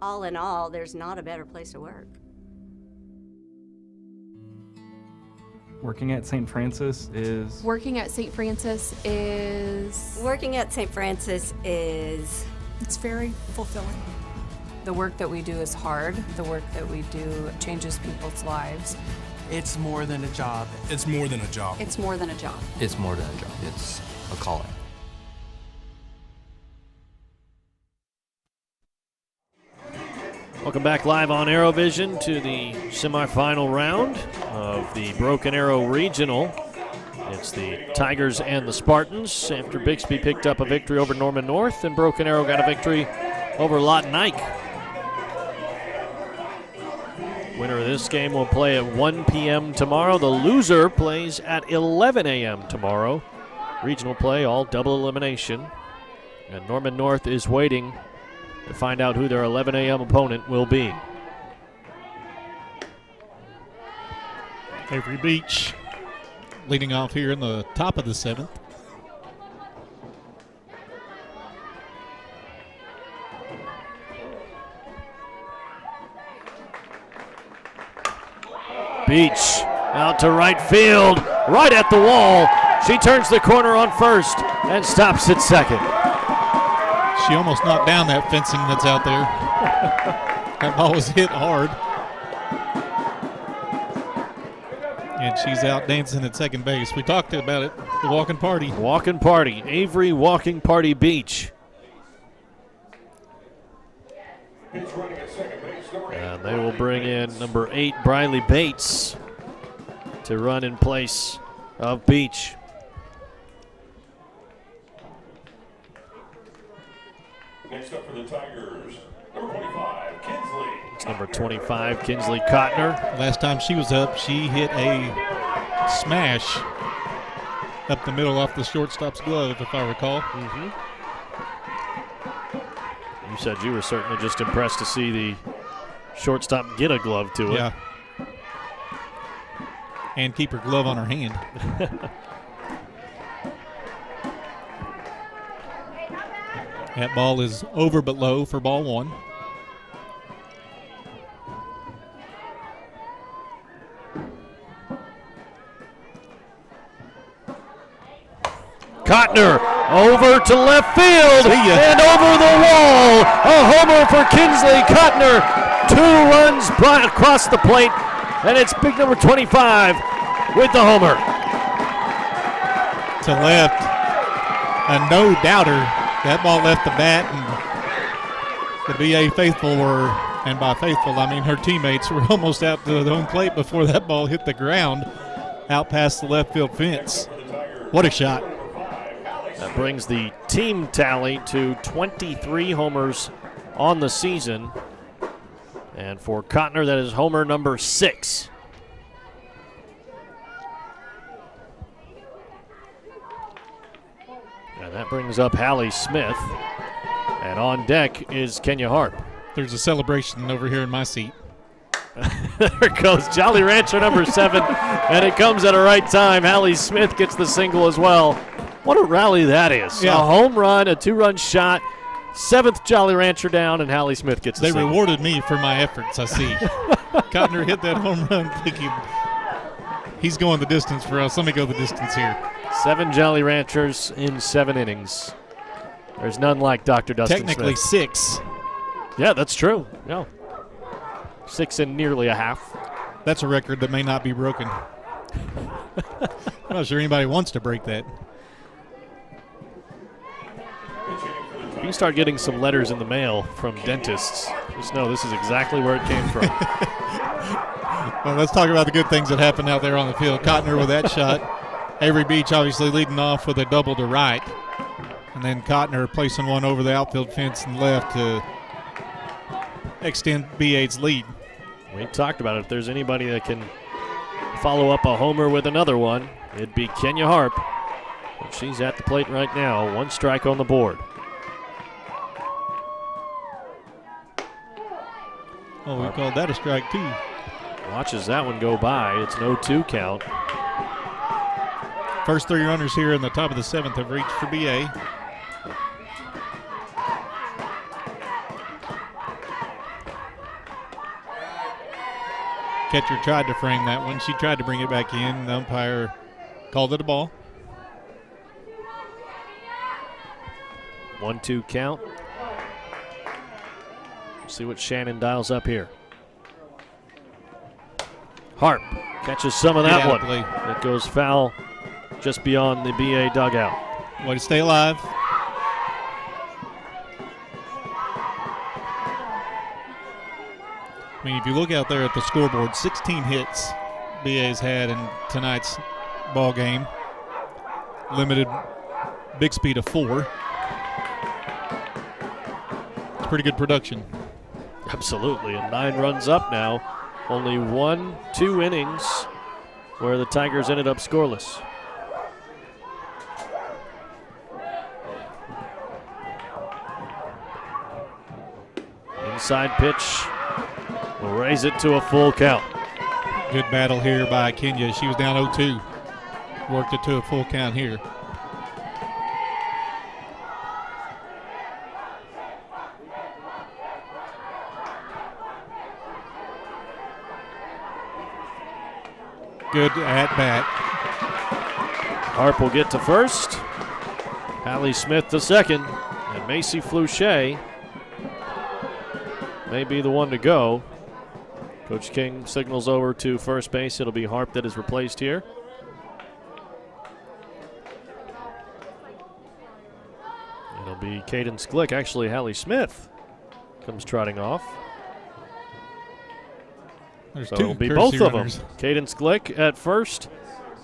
[SPEAKER 5] All in all, there's not a better place to work.
[SPEAKER 6] Working at St. Francis is...
[SPEAKER 7] Working at St. Francis is...
[SPEAKER 5] Working at St. Francis is...
[SPEAKER 7] It's very fulfilling.
[SPEAKER 8] The work that we do is hard. The work that we do changes people's lives.
[SPEAKER 9] It's more than a job.
[SPEAKER 11] It's more than a job.
[SPEAKER 7] It's more than a job.
[SPEAKER 11] It's more than a job. It's a calling.
[SPEAKER 2] Welcome back live on ArrowVision to the semifinal round of the Broken Arrow Regional. It's the Tigers and the Spartans after Bixby picked up a victory over Norman North and Broken Arrow got a victory over Lawton Ike. Winner of this game will play at 1 p.m. tomorrow. The loser plays at 11 a.m. tomorrow. Regional play, all double elimination. And Norman North is waiting to find out who their 11 a.m. opponent will be.
[SPEAKER 3] Avery Beach leading off here in the top of the 7th.
[SPEAKER 2] Beach out to right field, right at the wall. She turns the corner on first and stops at second.
[SPEAKER 3] She almost knocked down that fencing that's out there. That ball was hit hard. And she's out dancing at second base. We talked about it, the walking party.
[SPEAKER 2] Walking party, Avery Walking Party Beach. And they will bring in number 8, Briley Bates, to run in place of Beach.
[SPEAKER 1] Next up for the Tigers, number 25, Kinsley.
[SPEAKER 2] It's number 25, Kinsley Cotner.
[SPEAKER 3] Last time she was up, she hit a smash up the middle off the shortstop's glove, if I recall.
[SPEAKER 2] You said you were certainly just impressed to see the shortstop get a glove to it.
[SPEAKER 3] Yeah. And keep her glove on her hand. That ball is over but low for ball 1.
[SPEAKER 2] Cotner over to left field and over the wall. A homer for Kinsley Cotner. 2 runs across the plate, and it's big number 25 with the homer.
[SPEAKER 3] To left, a no-doubter. That ball left the bat, and the BA faithful were, and by faithful I mean her teammates, were almost out to the home plate before that ball hit the ground out past the left field fence. What a shot.
[SPEAKER 2] That brings the team tally to 23 homers on the season. And for Cotner, that is homer number 6. And that brings up Hallie Smith. And on deck is Kenya Harp.
[SPEAKER 3] There's a celebration over here in my seat.
[SPEAKER 2] There goes Jolly Rancher number 7, and it comes at a right time. Hallie Smith gets the single as well. What a rally that is.
[SPEAKER 3] Yeah.
[SPEAKER 2] A home run, a 2-run shot, 7th Jolly Rancher down, and Hallie Smith gets the single.
[SPEAKER 3] They rewarded me for my efforts, I see. Cotner hit that home run thinking he's going the distance for us. Let me go the distance here.
[SPEAKER 2] 7 Jolly Ranchers in 7 innings. There's none like Dr. Dustin
[SPEAKER 3] Technically
[SPEAKER 2] Smith.
[SPEAKER 3] 6.
[SPEAKER 2] Yeah, that's true. Yeah. 6 and nearly a half.
[SPEAKER 3] That's a record that may not be broken. I'm not sure anybody wants to break that.
[SPEAKER 2] If you start getting some letters in the mail from dentists, just know this is exactly where it came from.
[SPEAKER 3] Well, let's talk about the good things that happened out there on the field. Cotner with that shot. Avery Beach obviously leading off with a double to right. And then Cotner placing one over the outfield fence and left to extend B8's lead.
[SPEAKER 2] We talked about it. If there's anybody that can follow up a homer with another one, it'd be Kenya Harp. But she's at the plate right now. 1 strike on the board.
[SPEAKER 3] Oh, we called that a strike too.
[SPEAKER 2] Watches that one go by. It's no 2 count.
[SPEAKER 3] First 3 runners here in the top of the 7th have reached for BA. Catcher tried to frame that one. She tried to bring it back in. The umpire called it a ball.
[SPEAKER 2] 1-2 count. See what Shannon dials up here. Harp catches some of that one. That goes foul just beyond the BA dugout.
[SPEAKER 3] Way to stay alive. I mean, if you look out there at the scoreboard, 16 hits BA's had in tonight's ball game. Limited Bixby to 4. It's pretty good production.
[SPEAKER 2] Absolutely, and 9 runs up now. Only 1-2 innings where the Tigers ended up scoreless. Inside pitch will raise it to a full count.
[SPEAKER 3] Good battle here by Kenya. She was down 0-2. Worked it to a full count here. Good at bat.
[SPEAKER 2] Harp will get to first. Hallie Smith to second. And Macy Flouché may be the one to go. Coach King signals over to first base. It'll be Harp that is replaced here. It'll be Cadence Glick. Actually, Hallie Smith comes trotting off.
[SPEAKER 3] There's
[SPEAKER 2] so
[SPEAKER 3] two
[SPEAKER 2] it'll be
[SPEAKER 3] courtesy
[SPEAKER 2] both
[SPEAKER 3] runners.
[SPEAKER 2] of them. Cadence Glick at first,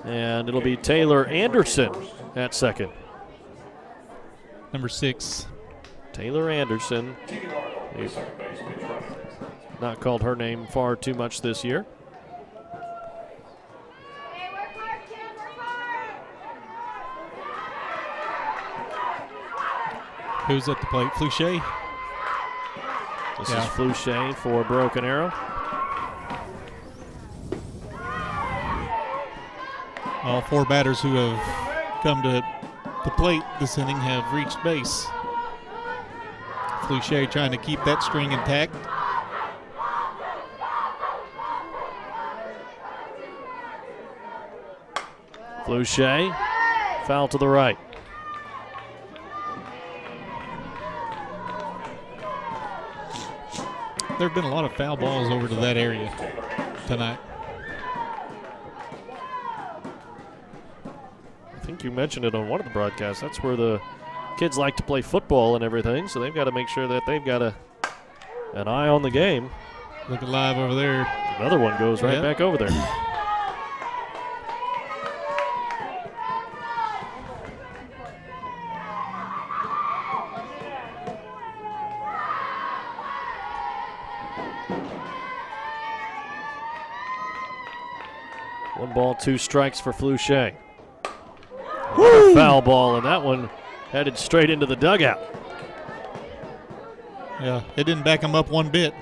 [SPEAKER 2] and it'll be Taylor Anderson at second.
[SPEAKER 3] Number 6.
[SPEAKER 2] Taylor Anderson. They've not called her name far too much this year.
[SPEAKER 3] Who's at the plate? Flouché?
[SPEAKER 2] This is Flouché for Broken Arrow.
[SPEAKER 3] All 4 batters who have come to the plate this inning have reached base. Flouché trying to keep that string intact.
[SPEAKER 2] Flouché, foul to the right.
[SPEAKER 3] There have been a lot of foul balls over to that area tonight.
[SPEAKER 2] I think you mentioned it on one of the broadcasts. That's where the kids like to play football and everything, so they've got to make sure that they've got an eye on the game.
[SPEAKER 3] Looking live over there.
[SPEAKER 2] Another one goes right back over there. One ball, 2 strikes for Flouché. Foul ball, and that one headed straight into the dugout.
[SPEAKER 3] Yeah, it didn't back them up one bit.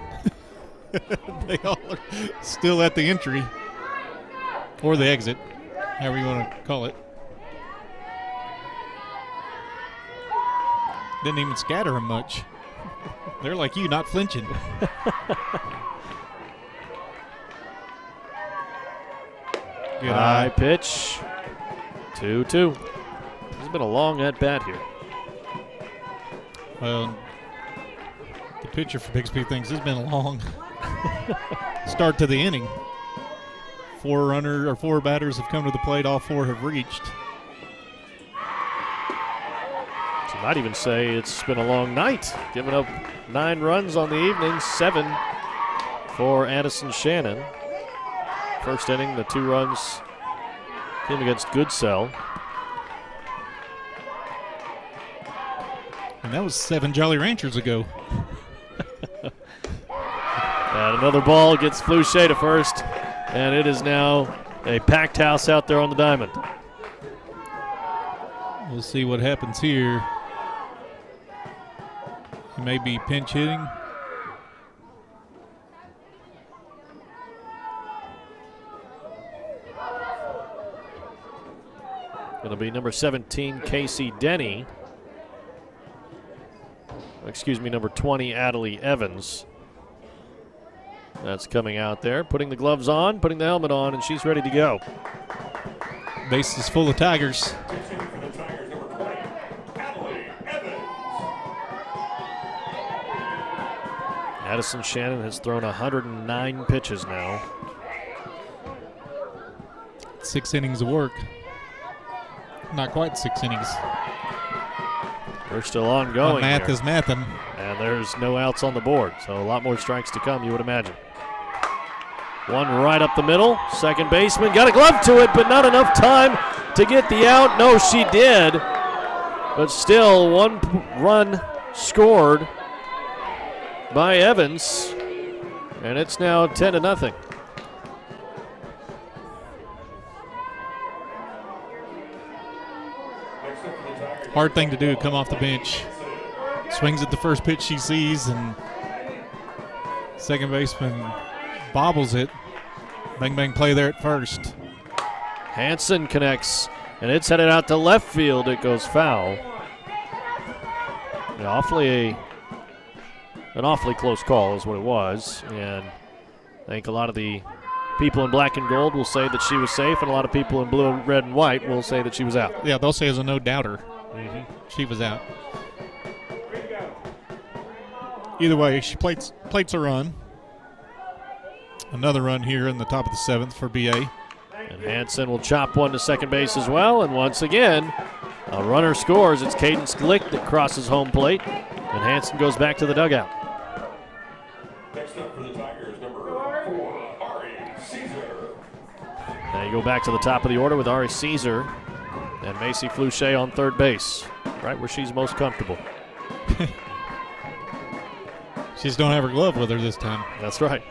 [SPEAKER 3] They all are still at the entry or the exit, however you want to call it. Didn't even scatter them much. They're like you, not flinching. Good
[SPEAKER 2] high pitch. 2-2. It's been a long at bat here.
[SPEAKER 3] Well, the pitcher for Bixby thinks it's been a long start to the inning. 4 batters have come to the plate. All 4 have reached.
[SPEAKER 2] So you might even say it's been a long night. Giving up 9 runs on the evening, 7 for Addison Shannon. First inning, the 2 runs came against Goodsell.
[SPEAKER 3] And that was 7 Jolly Ranchers ago.
[SPEAKER 2] And another ball gets Flouché to first, and it is now a packed house out there on the diamond.
[SPEAKER 3] We'll see what happens here. He may be pinch hitting.
[SPEAKER 2] It'll be number 17, Casey Denny. Excuse me, number 20, Adelie Evans. That's coming out there, putting the gloves on, putting the helmet on, and she's ready to go.
[SPEAKER 3] Base is full of Tigers.
[SPEAKER 2] Addison Shannon has thrown 109 pitches now.
[SPEAKER 3] 6 innings of work. Not quite 6 innings.
[SPEAKER 2] We're still ongoing.
[SPEAKER 3] Math is mathing.
[SPEAKER 2] And there's no outs on the board, so a lot more strikes to come, you would imagine. One right up the middle. Second baseman got a glove to it, but not enough time to get the out. No, she did. But still, 1 run scored by Evans, and it's now 10-0.
[SPEAKER 3] Hard thing to do, come off the bench. Swings at the first pitch she sees, and second baseman bobbles it. Bang, bang play there at first.
[SPEAKER 2] Hansen connects, and it's headed out to left field. It goes foul. Yeah, an awfully close call is what it was, and I think a lot of the people in black and gold will say that she was safe, and a lot of people in blue, red, and white will say that she was out.
[SPEAKER 3] Yeah, they'll say as a no-doubter. She was out. Either way, she plates a run. Another run here in the top of the 7th for BA.
[SPEAKER 2] And Hansen will chop one to second base as well, and once again, a runner scores. It's Cadence Glick that crosses home plate, and Hansen goes back to the dugout.
[SPEAKER 1] Next up for the Tigers, number 4, Ari Caesar.
[SPEAKER 2] Now you go back to the top of the order with Ari Caesar and Macy Fluchet on third base, right where she's most comfortable.
[SPEAKER 3] She just don't have her glove with her this time.
[SPEAKER 2] That's right.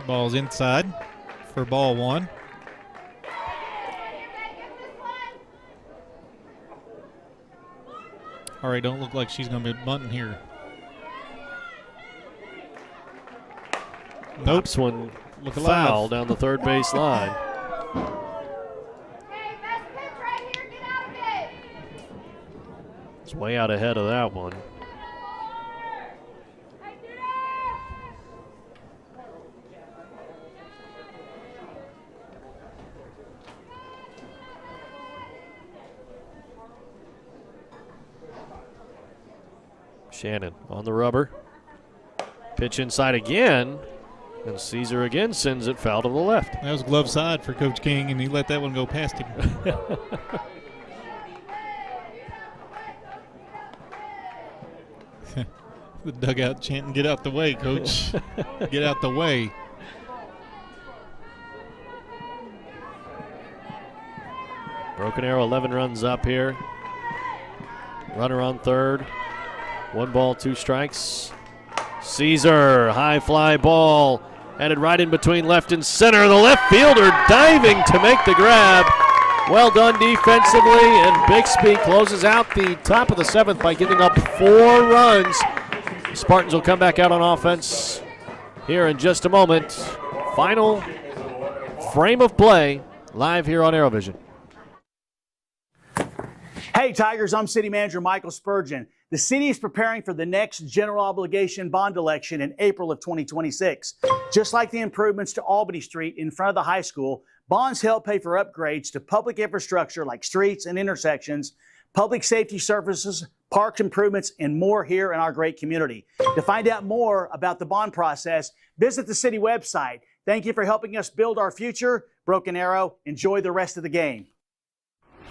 [SPEAKER 3] Ball's inside for ball 1. All right, don't look like she's going to be bunting here. Nope.
[SPEAKER 2] Pops one
[SPEAKER 3] Look
[SPEAKER 2] foul
[SPEAKER 3] alive.
[SPEAKER 2] down the third base line. It's way out ahead of that one. Shannon on the rubber. Pitch inside again. And Caesar again sends it foul to the left.
[SPEAKER 3] That was glove side for Coach King, and he let that one go past him. The dugout chanting, "Get out the way, Coach. Get out the way."
[SPEAKER 2] Broken Arrow 11 runs up here. Runner on third. 1 ball, 2 strikes. Caesar, high fly ball, headed right in between left and center. The left fielder diving to make the grab. Well done defensively, and Bixby closes out the top of the 7th by giving up 4 runs. Spartans will come back out on offense here in just a moment. Final frame of play live here on ArrowVision.
[SPEAKER 17] Hey Tigers, I'm City Manager Michael Spurgeon. The city is preparing for the next general obligation bond election in April of 2026. Just like the improvements to Albany Street in front of the high school, bonds help pay for upgrades to public infrastructure like streets and intersections, public safety services, parks improvements, and more here in our great community. To find out more about the bond process, visit the city website. Thank you for helping us build our future. Broken Arrow, enjoy the rest of the game.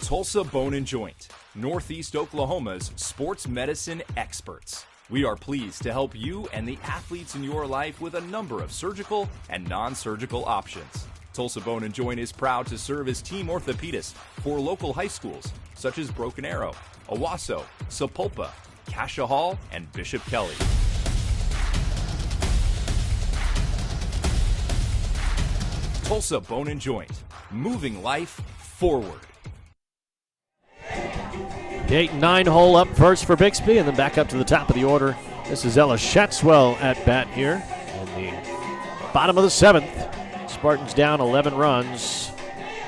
[SPEAKER 18] Tulsa Bone and Joint, Northeast Oklahoma's sports medicine experts. We are pleased to help you and the athletes in your life with a number of surgical and non-surgical options. Tulsa Bone and Joint is proud to serve as team orthopedist for local high schools such as Broken Arrow, Owasso, Sapulpa, Cascia Hall, and Bishop Kelly. Tulsa Bone and Joint, moving life forward.
[SPEAKER 2] The 8 and 9 hole up first for Bixby, and then back up to the top of the order. This is Ella Shatswell at bat here in the bottom of the 7th. Spartans down 11 runs.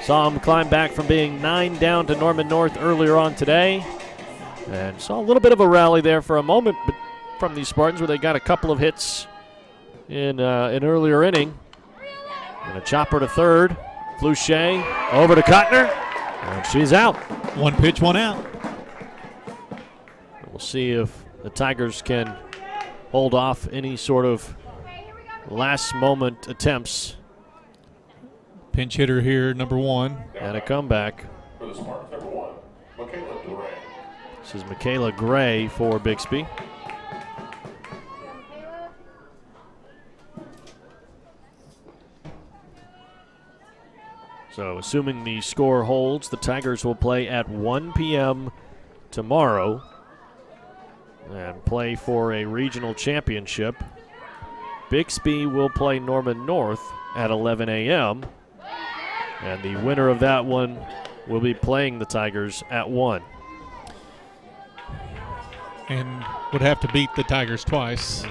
[SPEAKER 2] Saw them climb back from being 9 down to Norman North earlier on today. And saw a little bit of a rally there for a moment from these Spartans where they got a couple of hits in an earlier inning. And a chopper to third. Flouché over to Cotner. And she's out.
[SPEAKER 3] One pitch, one out.
[SPEAKER 2] We'll see if the Tigers can hold off any sort of last-moment attempts.
[SPEAKER 3] Pinch hitter here, number one.
[SPEAKER 2] And a comeback.
[SPEAKER 1] For the Spartans, number 1, Michaela Gray.
[SPEAKER 2] This is Michaela Gray for Bixby. So assuming the score holds, the Tigers will play at 1 p.m. tomorrow and play for a regional championship. Bixby will play Norman North at 11 a.m. And the winner of that one will be playing the Tigers at 1.
[SPEAKER 3] And would have to beat the Tigers twice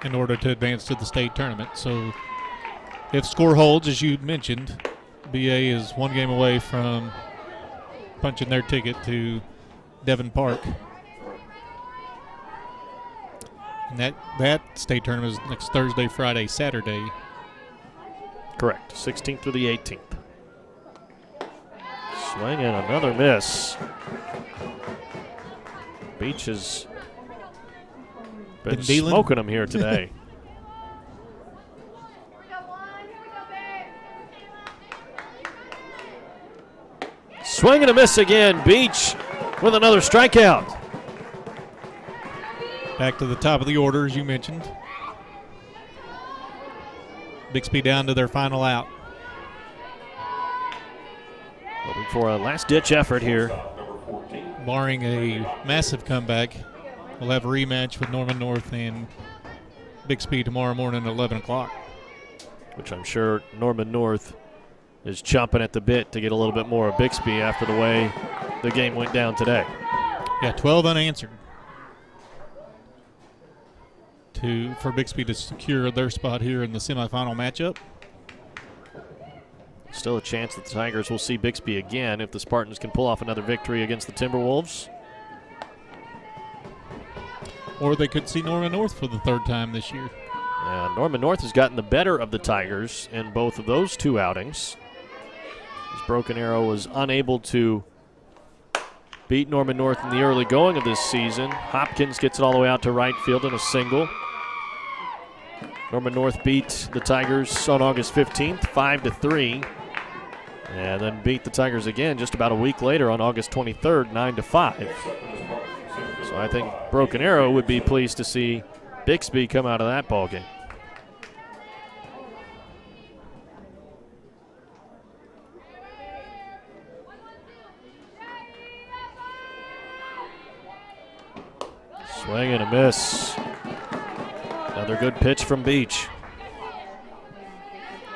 [SPEAKER 3] in order to advance to the state tournament. So if score holds, as you mentioned, BA is one game away from punching their ticket to Devon Park. And that state tournament is next Thursday, Friday, Saturday.
[SPEAKER 2] Correct. 16th through the 18th. Swing and another miss. Beach has been smoking them here today. Swing and a miss again. Beach with another strikeout.
[SPEAKER 3] Back to the top of the order, as you mentioned. Bixby down to their final out.
[SPEAKER 2] Hoping for a last-ditch effort here.
[SPEAKER 3] Barring a massive comeback, we'll have a rematch with Norman North and Bixby tomorrow morning at 11 o'clock.
[SPEAKER 2] Which I'm sure Norman North is chomping at the bit to get a little bit more of Bixby after the way the game went down today.
[SPEAKER 3] Yeah, 12 unanswered for Bixby to secure their spot here in the semifinal matchup.
[SPEAKER 2] Still a chance that the Tigers will see Bixby again if the Spartans can pull off another victory against the Timberwolves.
[SPEAKER 3] Or they could see Norman North for the third time this year.
[SPEAKER 2] And Norman North has gotten the better of the Tigers in both of those two outings. As Broken Arrow was unable to beat Norman North in the early going of this season. Hopkins gets it all the way out to right field in a single. Norman North beat the Tigers on August 15th, 5-3. And then beat the Tigers again just about a week later on August 23rd, 9-5. So I think Broken Arrow would be pleased to see Bixby come out of that ballgame. Swing and a miss. Another good pitch from Beach.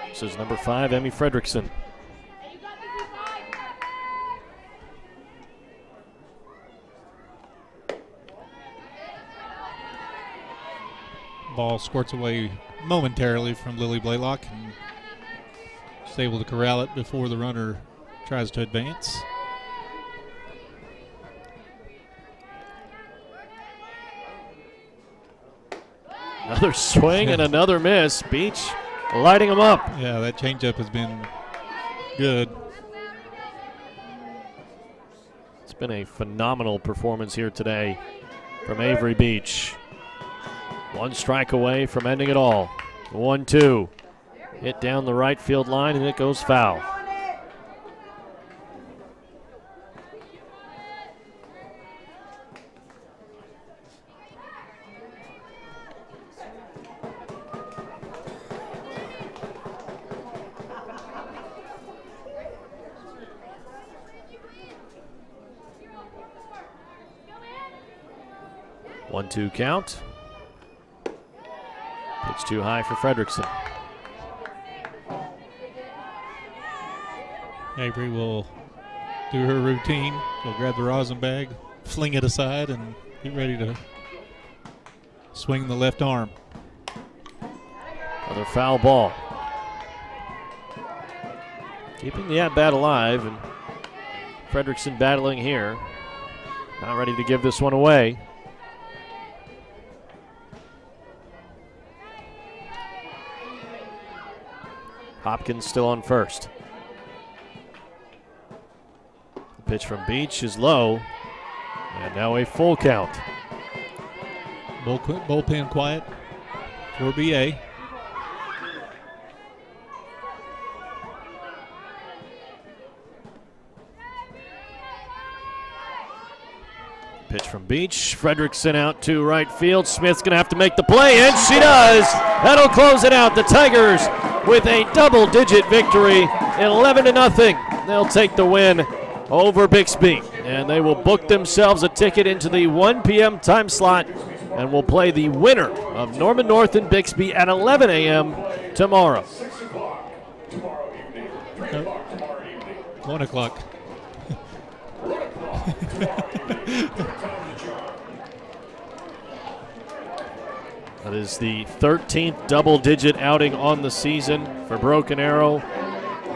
[SPEAKER 2] This is number 5, Emmy Fredrickson.
[SPEAKER 3] Ball squirts away momentarily from Lily Blaylock and is able to corral it before the runner tries to advance.
[SPEAKER 2] Another swing and another miss. Beach lighting them up.
[SPEAKER 3] Yeah, that changeup has been good.
[SPEAKER 2] It's been a phenomenal performance here today from Avery Beach. One strike away from ending it all. 1-2. Hit down the right field line and it goes foul. One-two count. Pitch too high for Fredrickson.
[SPEAKER 3] Avery will do her routine. Go grab the rosin bag, fling it aside, and get ready to swing the left arm.
[SPEAKER 2] Another foul ball. Keeping the at-bat alive, and Fredrickson battling here. Not ready to give this one away. Hopkins still on first. The pitch from Beach is low. And now a full count.
[SPEAKER 3] Bullpen quiet for BA.
[SPEAKER 2] Pitch from Beach. Fredrickson out to right field. Smith's going to have to make the play, and she does. That'll close it out. The Tigers with a double-digit victory, 11-0. They'll take the win over Bixby, and they will book themselves a ticket into the 1 p.m. time slot and will play the winner of Norman North and Bixby at 11 a.m. tomorrow.
[SPEAKER 3] 1 o'clock.
[SPEAKER 2] That is the 13th double-digit outing on the season for Broken Arrow.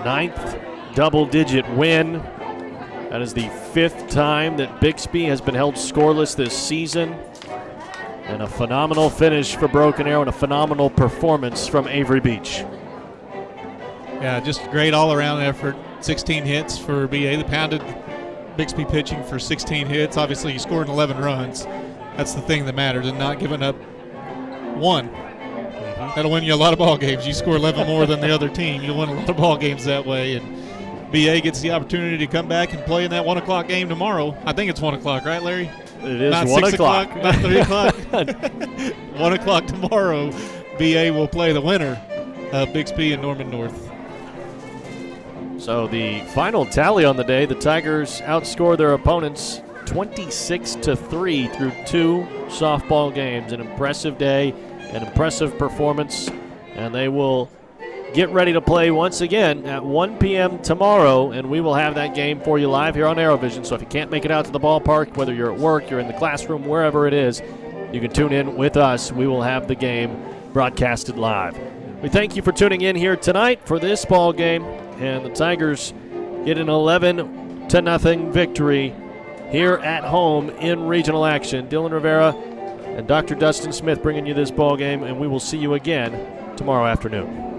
[SPEAKER 2] 9th double-digit win. That is the 5th time that Bixby has been held scoreless this season. And a phenomenal finish for Broken Arrow and a phenomenal performance from Avery Beach.
[SPEAKER 3] Yeah, just a great all-around effort. 16 hits for BA. They pounded Bixby pitching for 16 hits. Obviously, you scored 11 runs. That's the thing that matters, and not giving up one. That'll win you a lot of ball games. You score 11 more than the other team, you'll win a lot of ball games that way. And BA gets the opportunity to come back and play in that 1 o'clock game tomorrow. I think it's 1 o'clock, right, Larry?
[SPEAKER 2] It is
[SPEAKER 3] not
[SPEAKER 2] 1
[SPEAKER 3] 6
[SPEAKER 2] o'clock.
[SPEAKER 3] Not 3 o'clock. 1 o'clock tomorrow. BA will play the winner of Bixby and Norman North.
[SPEAKER 2] So the final tally on the day, the Tigers outscore their opponents 26-3 through 2 softball games. An impressive day, an impressive performance, and they will get ready to play once again at 1 p.m. tomorrow, and we will have that game for you live here on ArrowVision. So if you can't make it out to the ballpark, whether you're at work, you're in the classroom, wherever it is, you can tune in with us. We will have the game broadcasted live. We thank you for tuning in here tonight for this ball game, and the Tigers get an 11-0 victory here at home in regional action. Dylan Rivera and Dr. Dustin Smith bringing you this ball game, and we will see you again tomorrow afternoon.